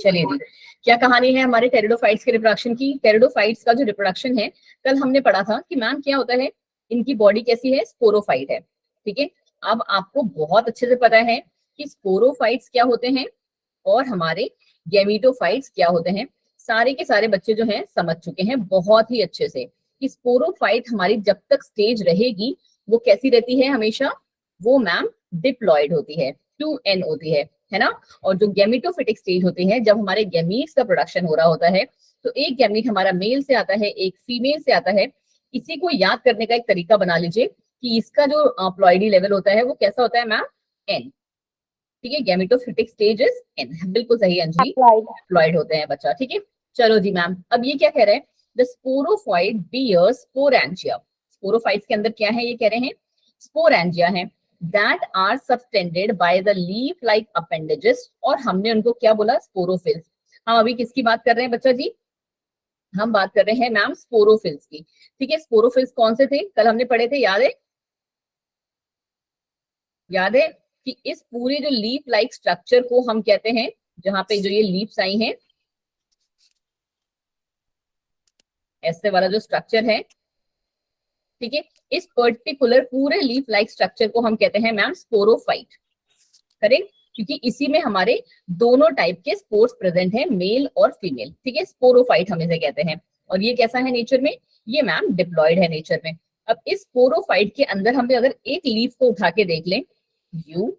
चलिए जी, क्या कहानी है हमारे टेरिडोफाइट्स के रिप्रोडक्शन की। टेरिडोफाइट्स का जो रिप्रोडक्शन है, कल हमने पढ़ा था कि मैम क्या होता है, इनकी बॉडी कैसी है, स्पोरोफाइट है। ठीक है, अब आपको बहुत अच्छे से पता है कि स्पोरोफाइट्स क्या होते हैं और हमारे गैमीटोफाइट्स क्या होते हैं। सारे के सारे बच्चे जो हैं समझ चुके हैं बहुत ही अच्छे से कि स्पोरोफाइट हमारी जब तक स्टेज रहेगी वो कैसी रहती है हमेशा, वो मैम डिप्लॉयड होती है, 2n होती है ना। और जो गैमीटोफिटिक स्टेज होती है, जब हमारे गैमीट्स का प्रोडक्शन हो रहा होता है, तो एक गैमीट हमारा मेल से आता है, एक फीमेल से आता है। इसी को याद करने का एक तरीका बना लीजिए कि इसका जो प्लॉइडी लेवल होता है वो कैसा होता है मैम, n। ठीक है, गैमीटोफिटिक स्टेज इज n, बिल्कुल सही अंजलि, डिप्लॉयड होते हैं बच्चा। ठीक है, चलो जी मैम, अब ये क्या कह रहे हैं, the sporophyte bears sporangia. Sporophytes के अंदर क्या है, ये कह रहे हैं स्पोरेंजिया है, that are subtended by the leaf like appendages, और हमने उनको क्या बोला, स्पोरोफिल्स। हम अभी किसकी बात कर रहे हैं बच्चा जी, हम बात कर रहे हैं मैम स्पोरोफिल्स की। ठीक है, स्पोरोफिल्स कौन से थे, कल हमने पढ़े थे, याद है, याद है कि इस पूरे जो लीफ लाइक स्ट्रक्चर को हम कहते हैं, जहां पे जो ये लीव्स आई हैं, ऐसे वाला जो स्ट्रक्चर है, ठीक है, इस पर्टिकुलर पूरे लीफ लाइक स्ट्रक्चर को हम कहते हैं मैम स्पोरोफाइट। करेक्ट, क्योंकि इसी में हमारे दोनों टाइप के स्पोर्स प्रेजेंट है, मेल और फीमेल। ठीक है, स्पोरोफाइट हम इसे कहते हैं। और ये कैसा है नेचर में, ये मैम डिप्लॉयड है नेचर में। अब इस स्पोरोफाइट के अंदर हम अगर एक लीफ को उठा के देख लें, यू,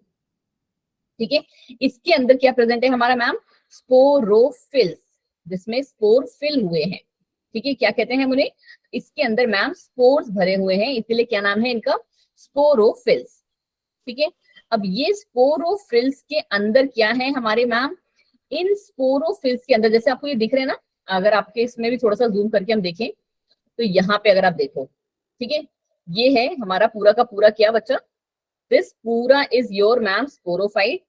ठीक है, इसके अंदर क्या प्रेजेंट है हमारा मैम, स्पोरोफिल्स, जिसमें स्पोर फिल हुए हैं। ठीक है, क्या कहते हैं उन्हें, इसके अंदर मैम स्पोर्स भरे हुए हैं, इसलिए क्या नाम है इनका, स्पोरोफिल्स। ठीक है, अब ये स्पोरोफिल्स के अंदर क्या है हमारे मैम, इन स्पोरोफिल्स के अंदर जैसे आपको ये दिख रहे हैं ना, अगर आपके इसमें भी थोड़ा सा जूम करके हम देखें, तो यहाँ पे अगर आप देखो, ठीक है, ये है हमारा पूरा का पूरा क्या बच्चा, दिस पूरा इज योर मैम स्पोरोफाइट।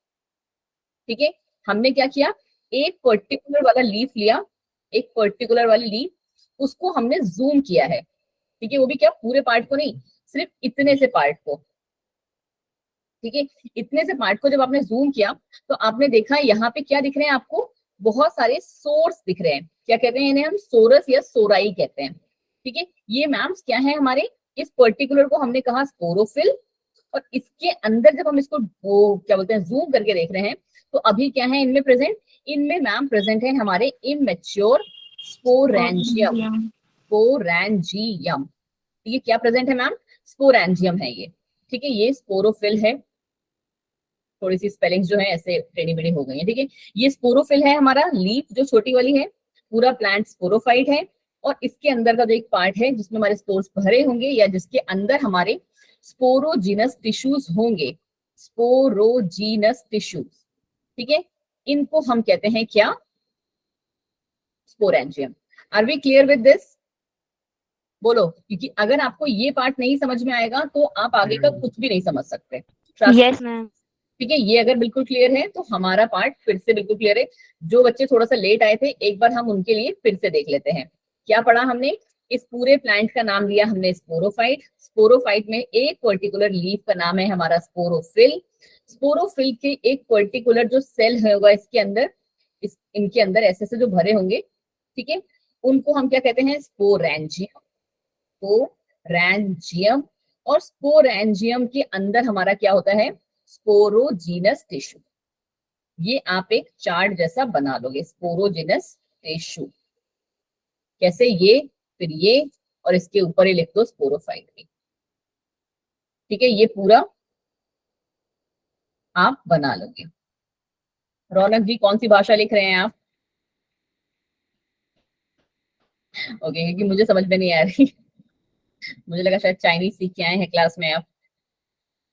ठीक है, हमने क्या किया, एक पर्टिकुलर वाला लीफ लिया, एक पर्टिकुलर वाली लीफ, उसको हमने जूम किया है। ठीक है, वो भी क्या, पूरे पार्ट को नहीं, सिर्फ इतने से पार्ट को। ठीक है, इतने से पार्ट को जब आपने जूम किया, तो आपने देखा यहाँ पे क्या दिख रहे हैं आपको, बहुत सारे सोर्स दिख रहे हैं। क्या कहते हैं इन्हें, हम सोरस या सोराई कहते हैं। ठीक है, ये मैम्स क्या है हमारे, इस पर्टिकुलर को हमने कहा स्पोरोफिल, और इसके अंदर जब हम इसको वो क्या बोलते हैं जूम करके देख रहे हैं, तो अभी क्या है इनमें प्रेजेंट, इनमें मैम प्रेजेंट है हमारे इमैच्योर स्पोरेंजियम। स्पोरेंजियम, ये क्या प्रेजेंट है मैम, स्पोरेंजियम है ये। ठीक है, ये स्पोरोफिल है, थोड़ी सी स्पेलिंग्स जो है ऐसे टेढ़ी मेढ़ी हो गई है। ठीक है, ये स्पोरोफिल है हमारा, लीफ जो छोटी वाली है, पूरा प्लांट स्पोरोफाइट है। और इसके अंदर का जो एक पार्ट है जिसमें हमारे स्पोर्स भरे होंगे, या जिसके अंदर हमारे स्पोरोजीनस टिश्यूज होंगे, स्पोरोजीनस टिश्यूज। ठीक है, इनको हम कहते हैं क्या, sporangium. Are we clear with this, बोलो, क्योंकि अगर आपको ये पार्ट नहीं समझ में आएगा तो आप आगे का कुछ भी नहीं समझ सकते। Yes ma'am. ठीक है, ये अगर बिल्कुल क्लियर है तो हमारा पार्ट फिर से बिल्कुल क्लियर है। जो बच्चे थोड़ा सा लेट आए थे, एक बार हम उनके लिए फिर से देख लेते हैं। क्या पढ़ा हमने, इस पूरे प्लांट का नाम लिया हमने स्पोरोफाइट। स्पोरोफाइट में एक पर्टिकुलर लीफ का नाम है हमारा स्पोरोफिल। स्पोरोफिल के एक पर्टिकुलर जो सेल होगा इसके अंदर, इनके अंदर ऐसे से जो भरे होंगे, ठीक है, उनको हम क्या कहते हैं, स्पोरेंजियम। स्पोरेंजियम, और स्पोरेंजियम के अंदर हमारा क्या होता है, स्पोरोजीनस टिश्यू। ये आप एक चार्ट जैसा बना लोगे, स्पोरोजीनस टिश्यू, कैसे, ये फिर ये, और इसके ऊपर ही लिख दो स्पोरोफाइट भी। ठीक है, ये पूरा आप बना लोगे। रौनक जी कौन सी भाषा लिख रहे हैं आप, ओके, क्योंकि मुझे समझ में नहीं आ रही मुझे लगा शायद चाइनीज सीख के आए हैं क्लास में आप,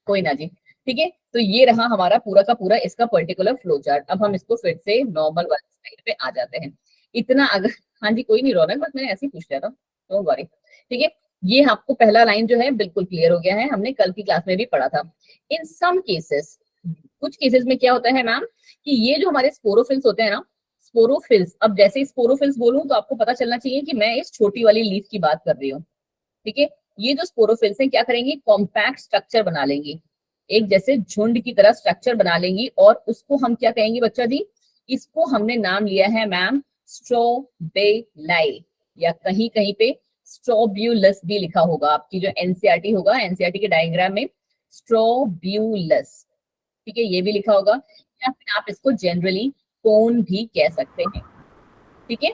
कोई ना जी। ठीक है, तो ये रहा हमारा पूरा का पूरा इसका पर्टिकुलर फ्लो चार्ट। अब हम इसको फिर से नॉर्मल वाली स्लाइड पे आ जाते हैं। इतना अगर, हाँ जी कोई नहीं रौनक, बस मैंने ऐसे ही पूछ लिया था, डोंट वरी। ठीक है, ये आपको पहला लाइन जो है बिल्कुल क्लियर हो गया है, हमने कल की क्लास में भी पढ़ा था। इन सम केसेस, कुछ केसेस में क्या होता है मैम, कि ये जो हमारे स्पोरोफिल्स होते हैं ना, स्पोरोफिल्स, अब जैसे ही स्पोरोफिल्स बोलूं तो आपको पता चलना चाहिए कि मैं इस छोटी वाली लीफ की बात कर रही हूँ। ठीक है, ये जो स्पोरोफिल्स हैं क्या करेंगी, कॉम्पैक्ट स्ट्रक्चर बना लेंगी, एक जैसे झुंड की तरह स्ट्रक्चर बना लेंगी, और उसको हम क्या कहेंगे बच्चा जी, इसको हमने नाम लिया है मैम स्ट्रोबेलाई, या कहीं कहीं पे स्ट्रोब्यूलस भी लिखा होगा, आपकी जो एनसीईआरटी होगा, एनसीईआरटी के डायग्राम में स्ट्रोब्यूलस, ठीक है, ये भी लिखा होगा, या फिर आप इसको जनरली कोन भी कह सकते हैं, ठीक है,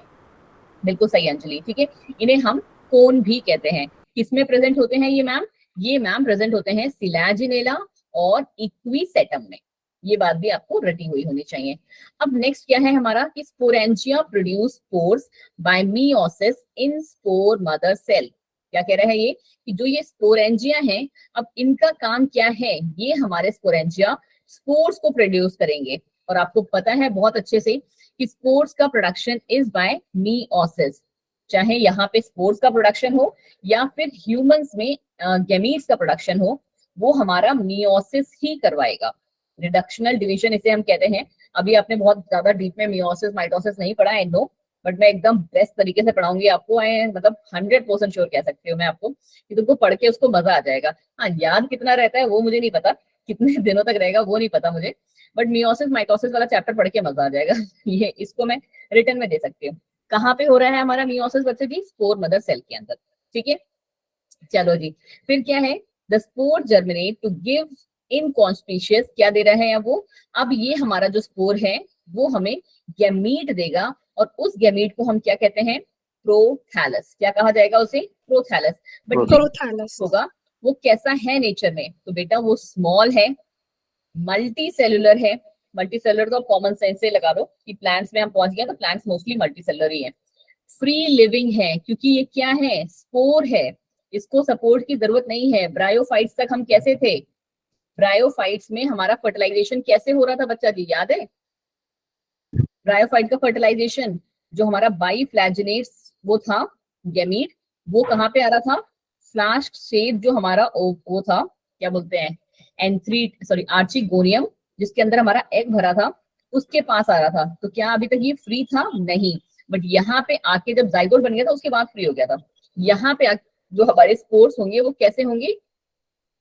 बिल्कुल सही अंजलि, ठीक है, इन्हें हम कोन भी कहते हैं। किसमें प्रेजेंट होते हैं ये मैम प्रेजेंट होते हैं सिलाजिनेला और इक्विसेटम में, ये बात भी आपको रटी हुई होनी चाहिए। अब नेक्स्ट क्या है हमारा कि sporangia produce spores by meiosis in spore mother cell. क्या कह रहा है ये कि जो ये स्पोरेंजिया है, अब इनका काम क्या है, ये हमारे स्पोरेंजिया स्पोर्स को प्रोड्यूस करेंगे, और आपको पता है बहुत अच्छे से कि स्पोर्स का प्रोडक्शन इज बाय मियोसिस, चाहे यहाँ पे स्पोर्स का प्रोडक्शन हो या फिर ह्यूमंस में गैमीट्स का प्रोडक्शन हो, वो हमारा मियोसिस ही करवाएगा। रिडक्शनल डिवीजन इसे हम कहते हैं। अभी आपने बहुत ज्यादा डीप में मियोसिस माइटोसिस नहीं पढ़ा है, नो, बट मैं एकदम बेस्ट तरीके से पढ़ाऊंगी आपको, मतलब 100% श्योर कह सकती हूँ मैं आपको कि तुमको पढ़ के उसको मजा आ जाएगा। हाँ, याद कितना रहता है वो मुझे नहीं पता, कितने दिनों तक रहेगा वो नहीं पता मुझे, बट मियोसिस माइटोसिस वाला चैप्टर पढ़ के मजा आ जाएगा। ये इसको मैं रिटर्न में दे सकती हूँ। कहाँ पे हो रहा है हमारा मियोसिस बच्चे जी? स्पोर मदर सेल के अंदर, ठीक है। चलो जी, फिर क्या है, the spore germinate to give in conspicuous, क्या दे रहा है वो, अब ये हमारा जो स्पोर है वो हमें गैमीट देगा, और उस गैमीट को हम क्या कहते हैं, प्रोथैलस, क्या कहा जाएगा उसे, प्रोथैलस। बट प्रोथैलस होगा वो कैसा है नेचर में, तो बेटा वो स्मॉल है, मल्टी सेलुलर है। मल्टी सेलुलर तो कॉमन सेंस से लगा दो कि प्लांट्स में हम पहुंच गए तो प्लांट्स मोस्टली मल्टी सेलुलर ही है। फ्री लिविंग है क्योंकि ये क्या है, स्पोर है, इसको सपोर्ट की जरूरत नहीं है। ब्रायोफाइट्स तक हम कैसे थे, ब्रायोफाइट्स में हमारा फर्टिलाइजेशन कैसे हो रहा था बच्चा जी, याद है? ब्रायोफाइट का फर्टिलाइजेशन जो हमारा बाईफ्लैजिनेट्स वो था गैमीट, वो कहाँ पे आ रहा था, फ्लास्क शेप जो हमारा वो था, क्या बोलते हैं, आर्चिगोनियम, जिसके अंदर हमारा एग भरा था, उसके पास आ रहा था। तो क्या अभी तक ये फ्री था? नहीं, बट यहाँ पे आके जब जाइगोट बन गया था उसके बाद फ्री हो गया था। यहाँ पे जो हमारे स्पोर्स होंगे वो कैसे होंगे,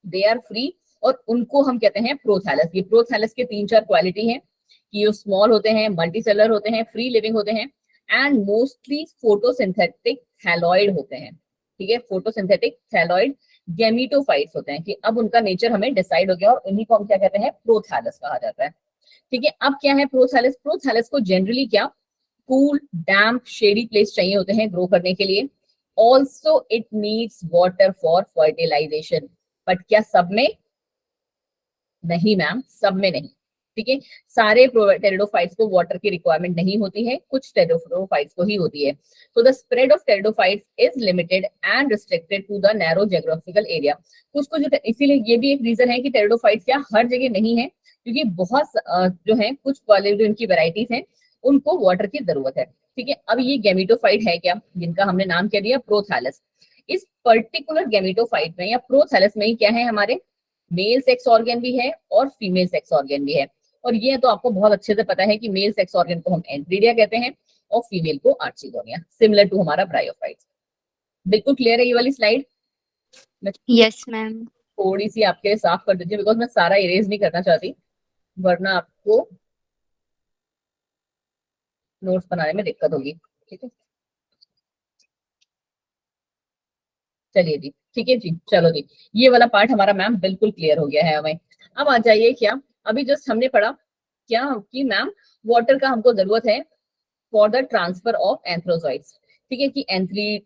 दे आर फ्री, और उनको हम कहते हैं प्रोथैलस। ये प्रोथैलस के 3-4 क्वालिटी हैं कि ये स्मॉल होते हैं, मल्टीसेलर होते हैं, फ्री लिविंग होते हैं, एंड मोस्टली फोटोसिंथेटिक थैलॉइड होते हैं, ठीक है, फोटोसिंथेटिक थैलॉइड गैमीटोफाइट्स होते हैं। कि अब उनका नेचर हमें डिसाइड हो गया, और इन्हीं को हम क्या कहते हैं, प्रोथैलस कहा जाता है, ठीक है। अब क्या है प्रोथैलस, प्रोथैलस को जनरली क्या, कूल डैम्प शेडी प्लेस चाहिए होते हैं ग्रो करने के लिए। Also it needs water for fertilisation, but क्या सब में नहीं मैम, सब में नहीं, ठीक है। सारे टेरिडोफाइट्स को वाटर की रिक्वायरमेंट नहीं होती है, कुछ टेरिडोफाइट्स को ही होती है। So the spread of pteridophytes is limited and restricted to the narrow geographical area. कुछ इसीलिए ये भी एक रीजन है कि टेरिडोफाइट्स क्या हर जगह नहीं है, क्योंकि बहुत जो है कुछ वाले जो इनकी वेराइटीज हैं उनको वाटर की जरूरत है, ठीक है। अब ये गैमीटोफाइट है क्या, जिनका हमने नाम क्या दिया, प्रोथैलस। इस पर्टिकुलर गैमीटोफाइट में या प्रोथैलस में ही क्या है, हमारे मेल सेक्स ऑर्गन भी है और फीमेल सेक्स ऑर्गन भी है। और ये तो आपको बहुत अच्छे से पता है कि मेल सेक्स ऑर्गन को हम एंथ्रीडिया कहते हैं और फीमेल को आर्चिगोनिया, सिमिलर टू हमारा ब्रायोफाइट्स। बिल्कुल क्लियर है ये वाली स्लाइड? Yes ma'am. थोड़ी सी आपके साफ कर दीजिए, बिकॉज मैं सारा इरेज नहीं करना चाहती, वरना आपको नोट्स बनाने में दिक्कत होगी, ठीक है। चलिए जी, ठीक है जी, चलो जी, ये वाला पार्ट हमारा मैम बिल्कुल क्लियर हो गया है हमें। अब आ जाइए, क्या अभी जस्ट हमने पढ़ा क्या कि मैम वाटर का हमको जरूरत है for the transfer of antherozoids, ठीक है, कि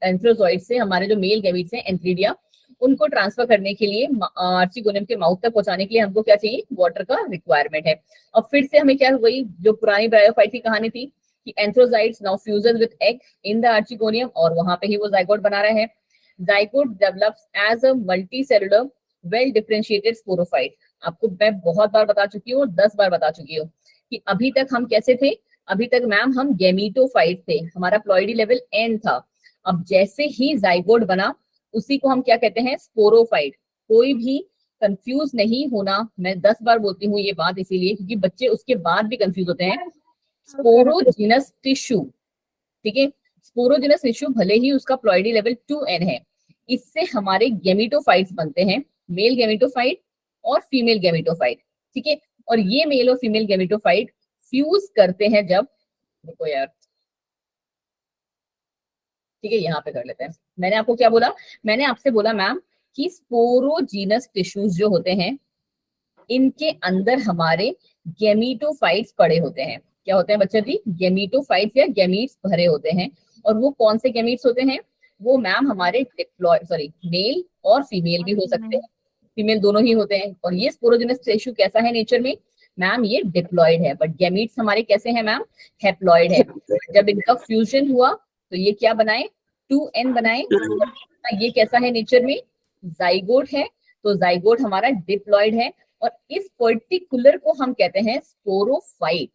एंथ्रोजॉइड से हमारे जो मेल गैमीट्स हैं एंथ्रीडिया, उनको ट्रांसफर करने के लिए आर्चिगोनियम के माउथ तक पहुंचाने के लिए हमको क्या चाहिए, वाटर का रिक्वायरमेंट है। और फिर से हमें क्या, वही जो पुरानी ब्रायोफाइट की कहानी थी कि antherozoids now fuses with egg in the archegonium, और वहां पे ही वो जाइगोट बना रहे हैं। Zygote develops as a multicellular well differentiated sporophyte. आपको मैं बहुत बार बता चुकी हूँ, 10 बार बता चुकी हूँ कि अभी तक हम कैसे थे, अभी तक मैम हम गैमीटोफाइट थे, हमारा प्लॉइडी लेवल एन था। अब जैसे ही जाइगोट बना उसी को हम क्या कहते हैं, स्पोरोफाइट। कोई भी कंफ्यूज नहीं होना, मैं 10 बार बोलती हूँ ये बात इसीलिए क्योंकि बच्चे उसके बाद भी कंफ्यूज होते हैं। स्पोरोजिनस टिश्यू, ठीक है, स्पोरोजिनस टिश्यू भले ही उसका प्लॉइडी लेवल 2n है, इससे हमारे गैमीटोफाइट्स बनते हैं, मेल गैमीटोफाइट और फीमेल गैमीटोफाइट, ठीक है। और ये मेल और फीमेल गैमीटोफाइट फ्यूज करते हैं जब, देखो यार, ठीक है यहाँ पे कर लेते हैं। मैंने आपको क्या बोला, मैंने आपसे बोला मैम कि स्पोरोजीनस टिश्यूज जो होते हैं इनके अंदर हमारे गेमीटोफाइट्स पड़े होते हैं। क्या होते हैं बच्चा जी, गेमीटोफाइट्स या गेमीट्स भरे होते हैं। और वो कौन से गेमीट्स होते हैं, वो मैम हमारे डिप्लॉय सॉरी मेल और फीमेल भी हो सकते हैं, फीमेल दोनों ही होते हैं। और ये स्पोरोजेनस टिश्यू कैसा है नेचर में मैम, ये डिप्लॉयड है, बट गेमीट्स हमारे कैसे हैं मैम, हैप्लॉयड है। जब इनका फ्यूजन हुआ तो ये क्या बनाए, 2n बनाए। ये कैसा है नेचर में, जाइगोट है, तो जाइगोट हमारा डिप्लॉयड है। और इस पर्टिकुलर को हम कहते हैं स्पोरोफाइट।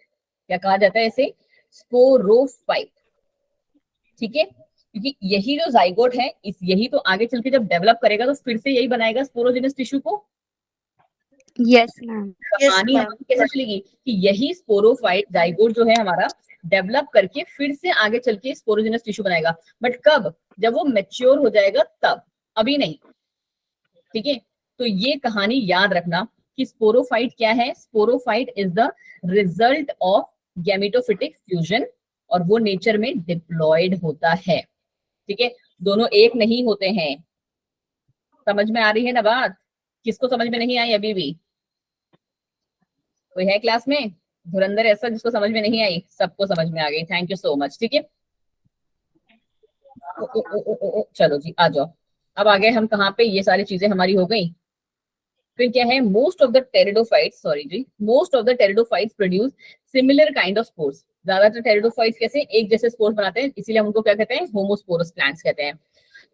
क्या कहा जाता है इसे, स्पोरोफाइट। ठीक है, क्योंकि यही जो जाइगोट है यही तो आगे चल के जब डेवलप करेगा तो फिर से यही बनाएगा स्पोरोजेनस टिश्यू को। Yes ma'am. कहानी हमारी कैसे चलेगी कि यही स्पोरोफाइट जाइगोट जो है हमारा डेवलप करके फिर से आगे चल के स्पोरोजेनस टिश्यू बनाएगा। बट कब, जब वो मैच्योर हो जाएगा तब, अभी नहीं। ठीक है, तो ये कहानी याद रखना कि स्पोरोफाइट क्या है, sporophyte is the result of gametophytic fusion और वो नेचर में डिप्लॉयड होता है। ठीक है, दोनों एक नहीं होते हैं। समझ में आ रही है ना बात, किसको समझ में नहीं आई अभी भी, कोई है क्लास में धुरंधर ऐसा जिसको समझ में नहीं आई? सबको समझ में आ गई, थैंक यू सो मच। ठीक है, चलो जी आ जाओ। अब आ गए हम कहाँ पे, ये सारी चीजें हमारी हो गई। फिर क्या है, most of the pteridophytes, sorry जी, most of the pteridophytes produce similar kind of spores. ज्यादातर टेरिडोफाइट्स कैसे एक जैसे स्पोर्स बनाते हैं, इसीलिए हम उनको क्या कहते हैं, होमोस्पोरस प्लांट्स कहते हैं।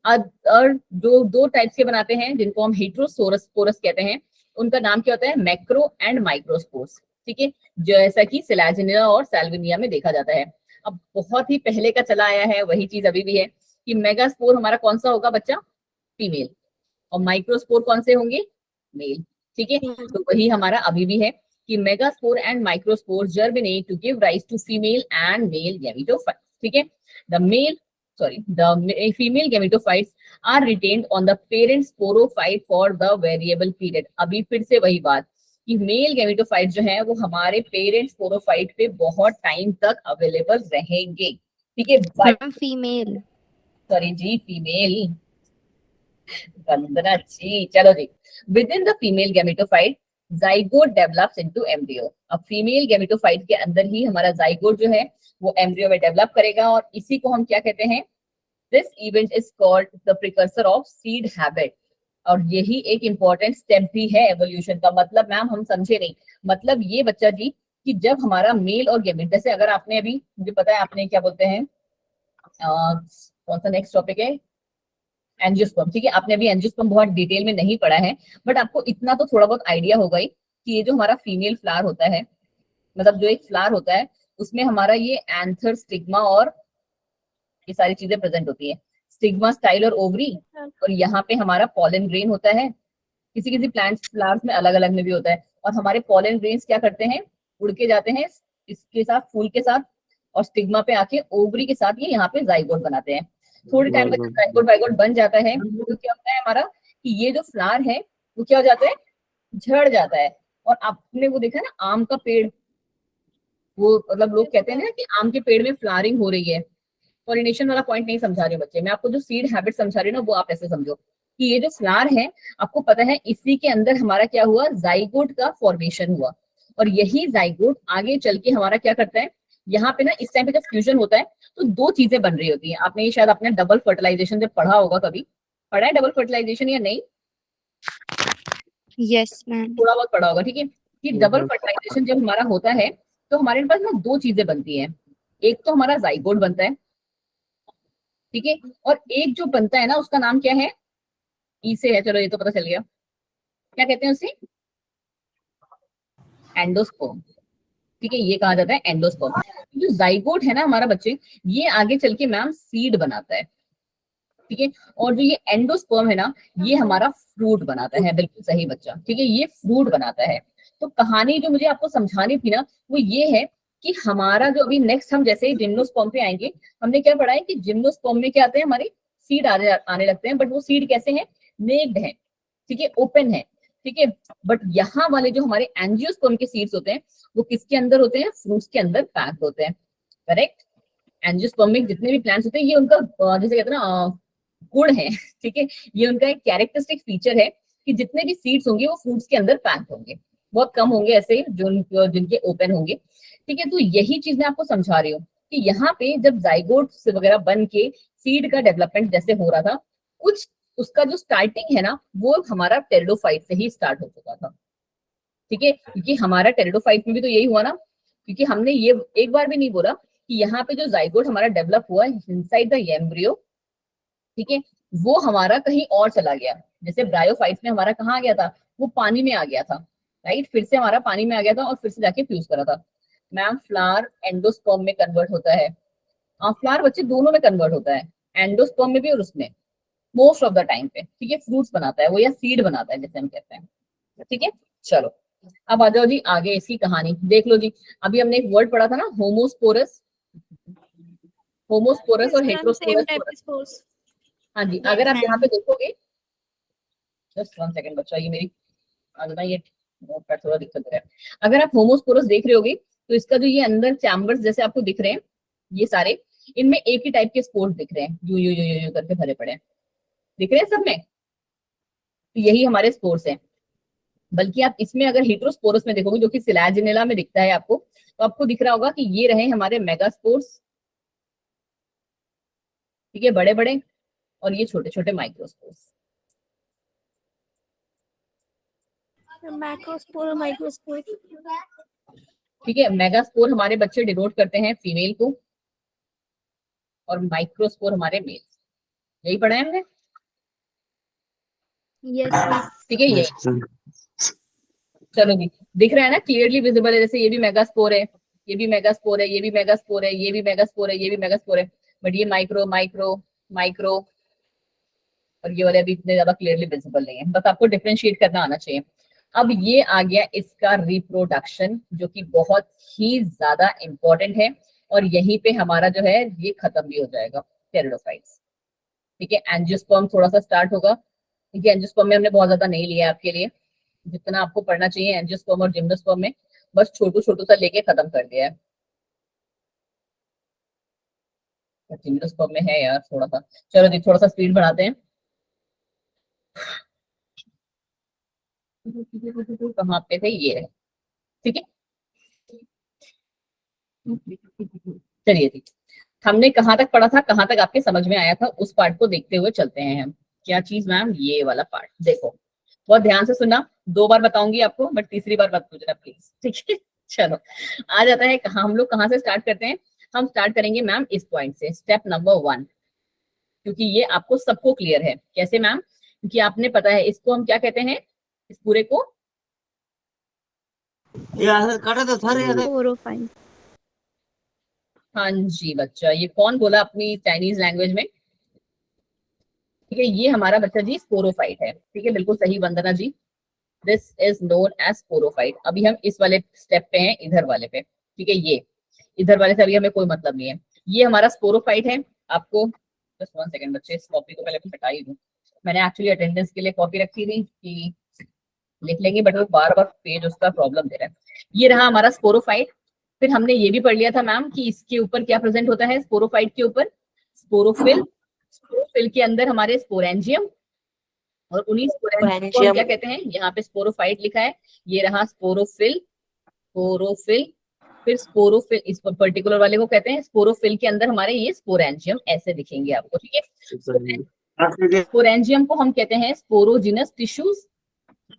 और जो दो टाइप्स के बनाते हैं जिनको हम हेट्रोसोरस स्पोरस कहते हैं, उनका नाम क्या होता है, मैक्रो एंड माइक्रोस्पोर्स। ठीक है, जैसा कि सिलाजिनिया और सैल्विनिया में देखा जाता है। अब बहुत ही पहले का चला आया है वही चीज अभी भी है कि मेगास्पोर हमारा कौन सा होगा बच्चा, फीमेल, और माइक्रोस्पोर कौन से होंगे, मेल। ठीक है, तो वही हमारा अभी भी है कि megaspore and microspore germinate to give rise to female and male gametophytes. ठीक है, the female gametophytes are retained on the parent sporophyte for the variable period। अभी फिर से वही बात कि मेल गैमेटोफाइट जो है वो हमारे पेरेंट स्पोरोफाइट पे बहुत टाइम तक अवेलेबल रहेंगे। ठीक है, फीमेल, सॉरी जी फीमेल, वंदना जी। चलो जी, within the female gametophyte zygote develops into embryo. अब फीमेल गैमेटोफाइट के अंदर ही हमारा जाइगोट जो है वो एम्ब्रियो में डेवलप करेगा और इसी को हम क्या कहते हैं, this event is called the precursor of seed habit. और यही एक इंपॉर्टेंट स्टेप भी है एवोल्यूशन का। मतलब मैम हम समझे नहीं, मतलब ये बच्चा जी कि जब हमारा मेल और गैमेट, जैसे अगर आपने अभी, मुझे पता है आपने क्या बोलते हैं, कौन सा नेक्स्ट टॉपिक है, एंजियोस्पर्म। ठीक है, आपने अभी एंजियोस्पर्म बहुत डिटेल में नहीं पढ़ा है, बट आपको इतना तो थोड़ा बहुत आइडिया होगा ही कि ये जो हमारा फीमेल फ्लावर होता है, मतलब जो एक फ्लावर होता है उसमें हमारा ये एंथर, स्टिग्मा और ये सारी चीजें प्रेजेंट होती है। स्टिग्मा, स्टाइल और ओवरी, और यहाँ पे हमारा पॉलन ग्रेन होता है। किसी किसी प्लांट्स फ्लावर्स में अलग अलग में भी होता है। और हमारे पॉलन ग्रेन्स क्या करते हैं, उड़ के जाते हैं इसके साथ, फूल के साथ, और स्टिग्मा पे आके ओवरी के साथ ये यहाँ पे जाइगोट बनाते हैं। थोड़े टाइम बाद जाइगोट वाइगोट बन जाता है तो क्या होता है हमारा कि ये जो फ्लावर है वो क्या हो जाता है, झड़ जाता है। और आपने वो देखा है ना आम का पेड़, वो मतलब लोग कहते हैं ना कि आम के पेड़ में फ्लावरिंग हो रही है। पॉलिनेशन वाला पॉइंट नहीं समझा रही हूँ बच्चे, मैं आपको जो सीड हैबिट समझा रही हूँ ना वो आप ऐसे समझो कि ये जो फ्लावर है आपको पता है इसी के अंदर हमारा क्या हुआ, जाइगोट का फॉर्मेशन हुआ। और यही जाइगोट आगे चल के हमारा क्या करता है, यहाँ पे ना इस टाइम पे जब फ्यूजन होता है तो दो चीजें बन रही होती है। आपने ये शायद अपने डबल फर्टिलाइजेशन जब पढ़ा होगा, कभी पढ़ा है डबल फर्टिलाइजेशन या नहीं? Yes ma'am. थोड़ा बहुत पढ़ा होगा। ठीक है, कि डबल फर्टिलाइजेशन जब हमारा होता है तो हमारे पास ना दो चीजें बनती हैं। एक तो हमारा जाइगोट बनता है, ठीक है, और एक जो बनता है ना उसका नाम क्या है, ई से है, चलो ये तो पता चल गया, क्या कहते हैं उसे, एंडोस्पर्म। ठीक है, ये कहा जाता है एंडोस्पर्म। जो जाइगोट है ना हमारा बच्चे, ये आगे चल के मैम सीड बनाता है। ठीक है, और जो ये एंडोस्पर्म है ना ये हमारा फ्रूट बनाता है। बिल्कुल सही बच्चा, ठीक है, ये फ्रूट बनाता है। तो कहानी जो मुझे आपको समझानी थी ना वो ये है कि हमारा जो अभी नेक्स्ट हम जैसे ही जिम्नोस्पर्म पे आएंगे, हमने क्या पढ़ा है कि जिम्नोस्पर्म में क्या आते हैं, हमारे सीड आने लगते हैं, बट वो सीड कैसे हैं, नेक्ड है, ठीक है, ओपन है। ठीक है। बट यहाँ वाले जो हमारे एंजियोस्पर्म के सीड्स होते हैं वो किसके अंदर होते हैं, फ्रूट्स के अंदर पैक होते हैं, करेक्ट। एंजियोस्पर्म में जितने भी प्लांट्स होते हैं ये उनका जैसे कहते हैं ना गुण है, ठीक है, ये उनका एक कैरेक्टरिस्टिक फीचर है कि जितने भी सीड्स होंगे वो फ्रूट्स के अंदर पैक होंगे, बहुत कम होंगे ऐसे जो जिनके ओपन होंगे, ठीक है। तो यही चीज मैं आपको समझा रही हूँ कि यहाँ पे जब जाइगोट वगैरह बन के सीड का डेवलपमेंट जैसे हो रहा था, कुछ उसका जो स्टार्टिंग है ना वो हमारा टेरिडोफाइट से ही स्टार्ट हो चुका था, ठीक है। क्योंकि हमारा टेरिडोफाइट में भी तो यही हुआ ना, क्योंकि हमने ये एक बार भी नहीं बोला कि यहाँ पे जो जाइगोट हमारा डेवलप हुआ इनसाइड द एम्ब्रियो, ठीक है, वो हमारा कहीं और चला गया। जैसे ब्रायोफाइट्स में हमारा कहाँ आ गया था, वो पानी में आ गया था, राइट, फिर से हमारा पानी में आ गया था और फिर से जाके फ्यूज करा था। मैम फ्लावर एंडोस्पर्म में कन्वर्ट होता है, फ्लावर बच्चे दोनों में कन्वर्ट होता है, एंडोस्पर्म में भी और उसमें, मोस्ट ऑफ द टाइम पे, ठीक है, फ्रूट्स बनाता है वो या सीड बनाता है जैसे हम कहते हैं, ठीक है। चलो अब आ जाओ जी आगे इसकी कहानी देख लो जी। अभी हमने एक वर्ड पढ़ा था ना, होमोस्पोरस, होमोस्पोरस और हेटेरोस्पोरस। हाँ जी, अगर आप यहाँ पे देखोगे, जस्ट 1 सेकंड बच्चा, ये मेरी आज ना ये नोटपैड थोड़ा दिक्कत है। अगर आप होमोस्पोरस देख रहे होगे तो इसका जो ये अंदर चैम्बर्स जैसे आपको दिख रहे हैं ये सारे, इनमें एक ही टाइप के स्पोर्स दिख रहे हैं, यू करके भरे पड़े हैं, दिख रहे हैं सब में, तो यही हमारे स्पोर्स हैं। बल्कि आप इसमें अगर हेटेरोस्पोरस में देखोगे जो कि सिलाजिनेला में दिखता है आपको, तो आपको दिख रहा होगा कि ये रहे हमारे मेगास्पोर्स, ठीक है, बड़े बड़े, और ये छोटे छोटे माइक्रोस्पोर्स, मैक्रोस्पोर और माइक्रोस्पोर। ठीक है। मेगास्पोर हमारे बच्चे डिनोट करते हैं फीमेल को और माइक्रोस्पोर हमारे मेल, यही पढ़ा है हमने, यस ठीक है, यही। चलो जी, दिख रहा है ना, क्लियरली विजिबल है, जैसे ये भी मेगास्पोर है, ये भी मेगास्पोर है, ये भी मेगास्पोर है, ये भी मेगास्पोर है, ये भी मेगास्पोर है, बट ये माइक्रो माइक्रो माइक्रो और ये वाले अभी इतने ज्यादा क्लियरली विजिबल नहीं है, बस आपको डिफरेंशिएट करना आना चाहिए। अब ये आ गया इसका रिप्रोडक्शन जो कि बहुत ही ज्यादा इंपॉर्टेंट है, और यहीं पे हमारा जो है ये खत्म भी हो जाएगा टेरिडोफाइट्स, ठीक है। एंजियोस्पर्म थोड़ा सा स्टार्ट होगा, ठीक है, एंजियोस्पर्म में हमने बहुत ज्यादा नहीं लिया आपके लिए, जितना आपको पढ़ना चाहिए एंजियोस्पर्म और जिम्नोस्पर्म में बस छोटू छोटू सा लेके खत्म कर दिया है। जिम्नोस्पर्म में है यार थोड़ा सा, चलो जी थोड़ा सा स्पीड बढ़ाते हैं। कहाँ पे थे ये, ठीक है, चलिए जी, हमने कहाँ तक पढ़ा था, कहाँ तक आपके समझ में आया था, उस पार्ट को देखते हुए चलते हैं हम। क्या चीज मैम, ये वाला पार्ट देखो, बहुत ध्यान से सुनना, 2 बार बताऊंगी आपको बट तीसरी बार मत पूछना प्लीज, ठीक है। चलो आ जाता है कहाँ, हम लोग कहाँ से स्टार्ट करते हैं, हम स्टार्ट करेंगे मैम इस पॉइंट से, स्टेप नंबर 1, क्योंकि ये आपको सबको क्लियर है। कैसे मैम, क्योंकि आपने पता है इसको हम क्या कहते हैं, इस पूरे को, स्पोरोफाइट। हाँ जी बच्चा, ये कौन बोला अपनी चाइनीज लैंग्वेज में, ठीक है, ये हमारा बच्चा जी स्पोरोफाइट है, ठीक है, बिल्कुल सही Vandana ji, this is known as sporophyte. अभी हम इस वाले स्टेप पे हैं, इधर वाले पे, ठीक है, ये इधर वाले से अभी हमें कोई मतलब नहीं है, ये हमारा स्पोरोफाइट है। आपको जस्ट 1 सेकंड बच्चे, इस कॉपी को पहले हटा ही दूं, मैंने एक्चुअली अटेंडेंस के लिए कॉपी रखी थी कि लिख लेंगे, बट वो बार बार पेज उसका प्रॉब्लम दे रहा है। ये रहा हमारा स्पोरोफाइट। फिर हमने ये भी पढ़ लिया था मैम कि इसके ऊपर क्या प्रेजेंट होता है, स्पोरोफाइट के ऊपर स्पोरोफिल, स्पोरोफिल के अंदर हमारे स्पोरेंजियम, और उन्हीं स्पोरेंजियम को हम क्या कहते हैं, यहाँ पे स्पोरोफाइट लिखा है, ये रहा स्पोरोफिल, स्पोरोफिल, फिर स्पोरोफिल, इस पर्टिकुलर वाले को कहते हैं स्पोरोफिल के अंदर हमारे ये स्पोरेंजियम ऐसे दिखेंगे आपको, ठीक है। स्पोरेंजियम को हम कहते हैं स्पोरोजिनस टिश्यूज,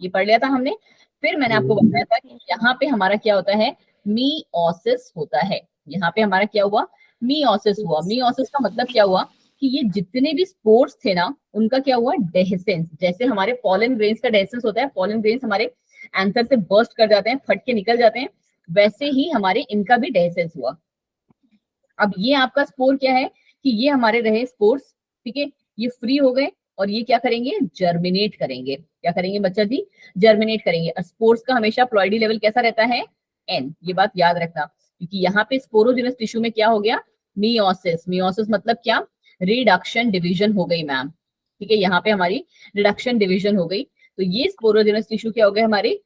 ये पढ़ लिया था हमने। फिर मैंने आपको बताया था कि यहाँ पे हमारा क्या होता है, मीओसिस होता है, यहाँ पे हमारा क्या हुआ, मीओसिस हुआ। मीओसिस का मतलब क्या हुआ कि ये जितने भी स्पोर्स थे ना उनका क्या हुआ, डेhiscence, जैसे हमारे पॉलन ग्रेन्स का डेhiscence होता है, पॉलन ग्रेन्स हमारे एंथर से बर्स्ट कर जाते हैं, फट के निकल जाते हैं, वैसे ही हमारे इनका भी डेhiscence हुआ। अब ये आपका स्पोर क्या है कि ये हमारे रहे स्पोर्स, ठीक है, ये फ्री हो गए और ये क्या करेंगे, जर्मिनेट करेंगे। क्या करेंगे बच्चा जी, जर्मिनेट करेंगे। स्पोर्स का हमेशा प्लॉइडी लेवल कैसा रहता है, n, ये बात याद रखना, क्योंकि यहाँ पे स्पोरोजिनस टिश्यू में क्या हो गया, मीओसिस। मीओसिस मतलब क्या, रिडक्शन डिवीजन हो गई मैम, ठीक है, यहाँ पे हमारी रिडक्शन डिवीजन हो गई। तो ये स्पोरोजेनस टिश्यू क्या हो गए, हमारे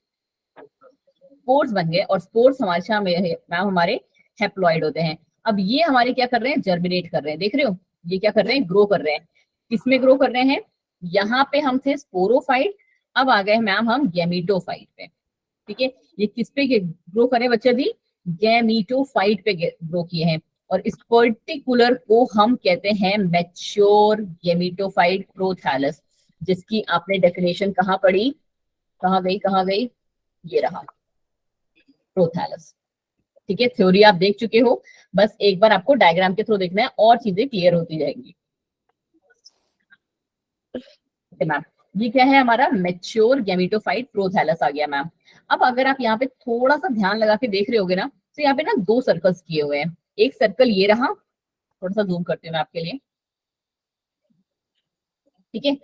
स्पोर्स बन गए, और स्पोर्स हमारे मैम हमारे हैप्लॉइड होते हैं। अब ये हमारे क्या कर रहे हैं, जर्मिनेट कर रहे हैं, देख रहे हो ये क्या कर रहे हैं, ग्रो कर रहे हैं। किसमें ग्रो कर रहे हैं, यहाँ पे हम थे स्पोरोफाइट, अब आ गए मैम हम गैमीटोफाइट पे। ठीक है, ये किस पे ग्रो करें बच्चे जी, गैमीटोफाइट पे ग्रो किए हैं। और इस पर्टिकुलर को हम कहते हैं मैच्योर गैमीटोफाइट प्रोथैलस, जिसकी आपने डेफिनेशन कहाँ पढ़ी, कहाँ गई, ये रहा प्रोथैलस। ठीक है, थ्योरी आप देख चुके हो, बस एक बार आपको डायग्राम के थ्रू देखना है और चीजें क्लियर होती जाएंगी। मैम ये क्या है, हमारा मैच्योर गैमीटोफाइट प्रोथैलस आ गया मैम। अब अगर आप यहाँ पे थोड़ा सा ध्यान लगा के देख रहे होगे ना, तो यहाँ पे ना 2 सर्कल्स किए हुए हैं। एक सर्कल ये रहा, थोड़ा सा जूम करती हूँ मैं आपके लिए। ठीक है,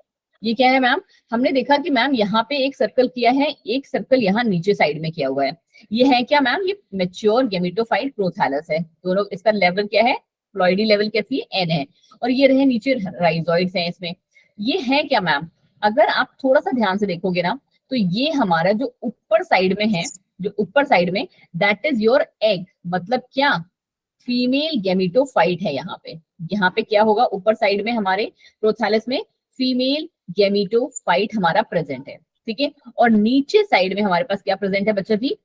ये क्या है मैम, हमने देखा कि मैम यहाँ पे एक सर्कल किया है, एक सर्कल यहाँ नीचे साइड में किया हुआ है। ये है क्या मैम, ये मैच्योर गैमीटोफाइट प्रोथैलस है। दोनों, इसका लेवल क्या है, फ्लोइडी लेवल कैसी है, एन है, और ये रहे नीचे राइजोइड्स हैं इसमें। ये है क्या मैम, अगर आप थोड़ा सा ध्यान से देखोगे ना, तो ये हमारा जो ऊपर साइड में है, जो ऊपर साइड में, दैट इज योर एग, मतलब क्या, फीमेल गैमीटोफाइट है यहाँ पे। यहाँ पे क्या होगा, ऊपर साइड में हमारे प्रोथैलस में फीमेल गैमीटोफाइट हमारा प्रेजेंट है। ठीक है, और नीचे साइड में हमारे पास क्या प्रेजेंट है बच्चा जी,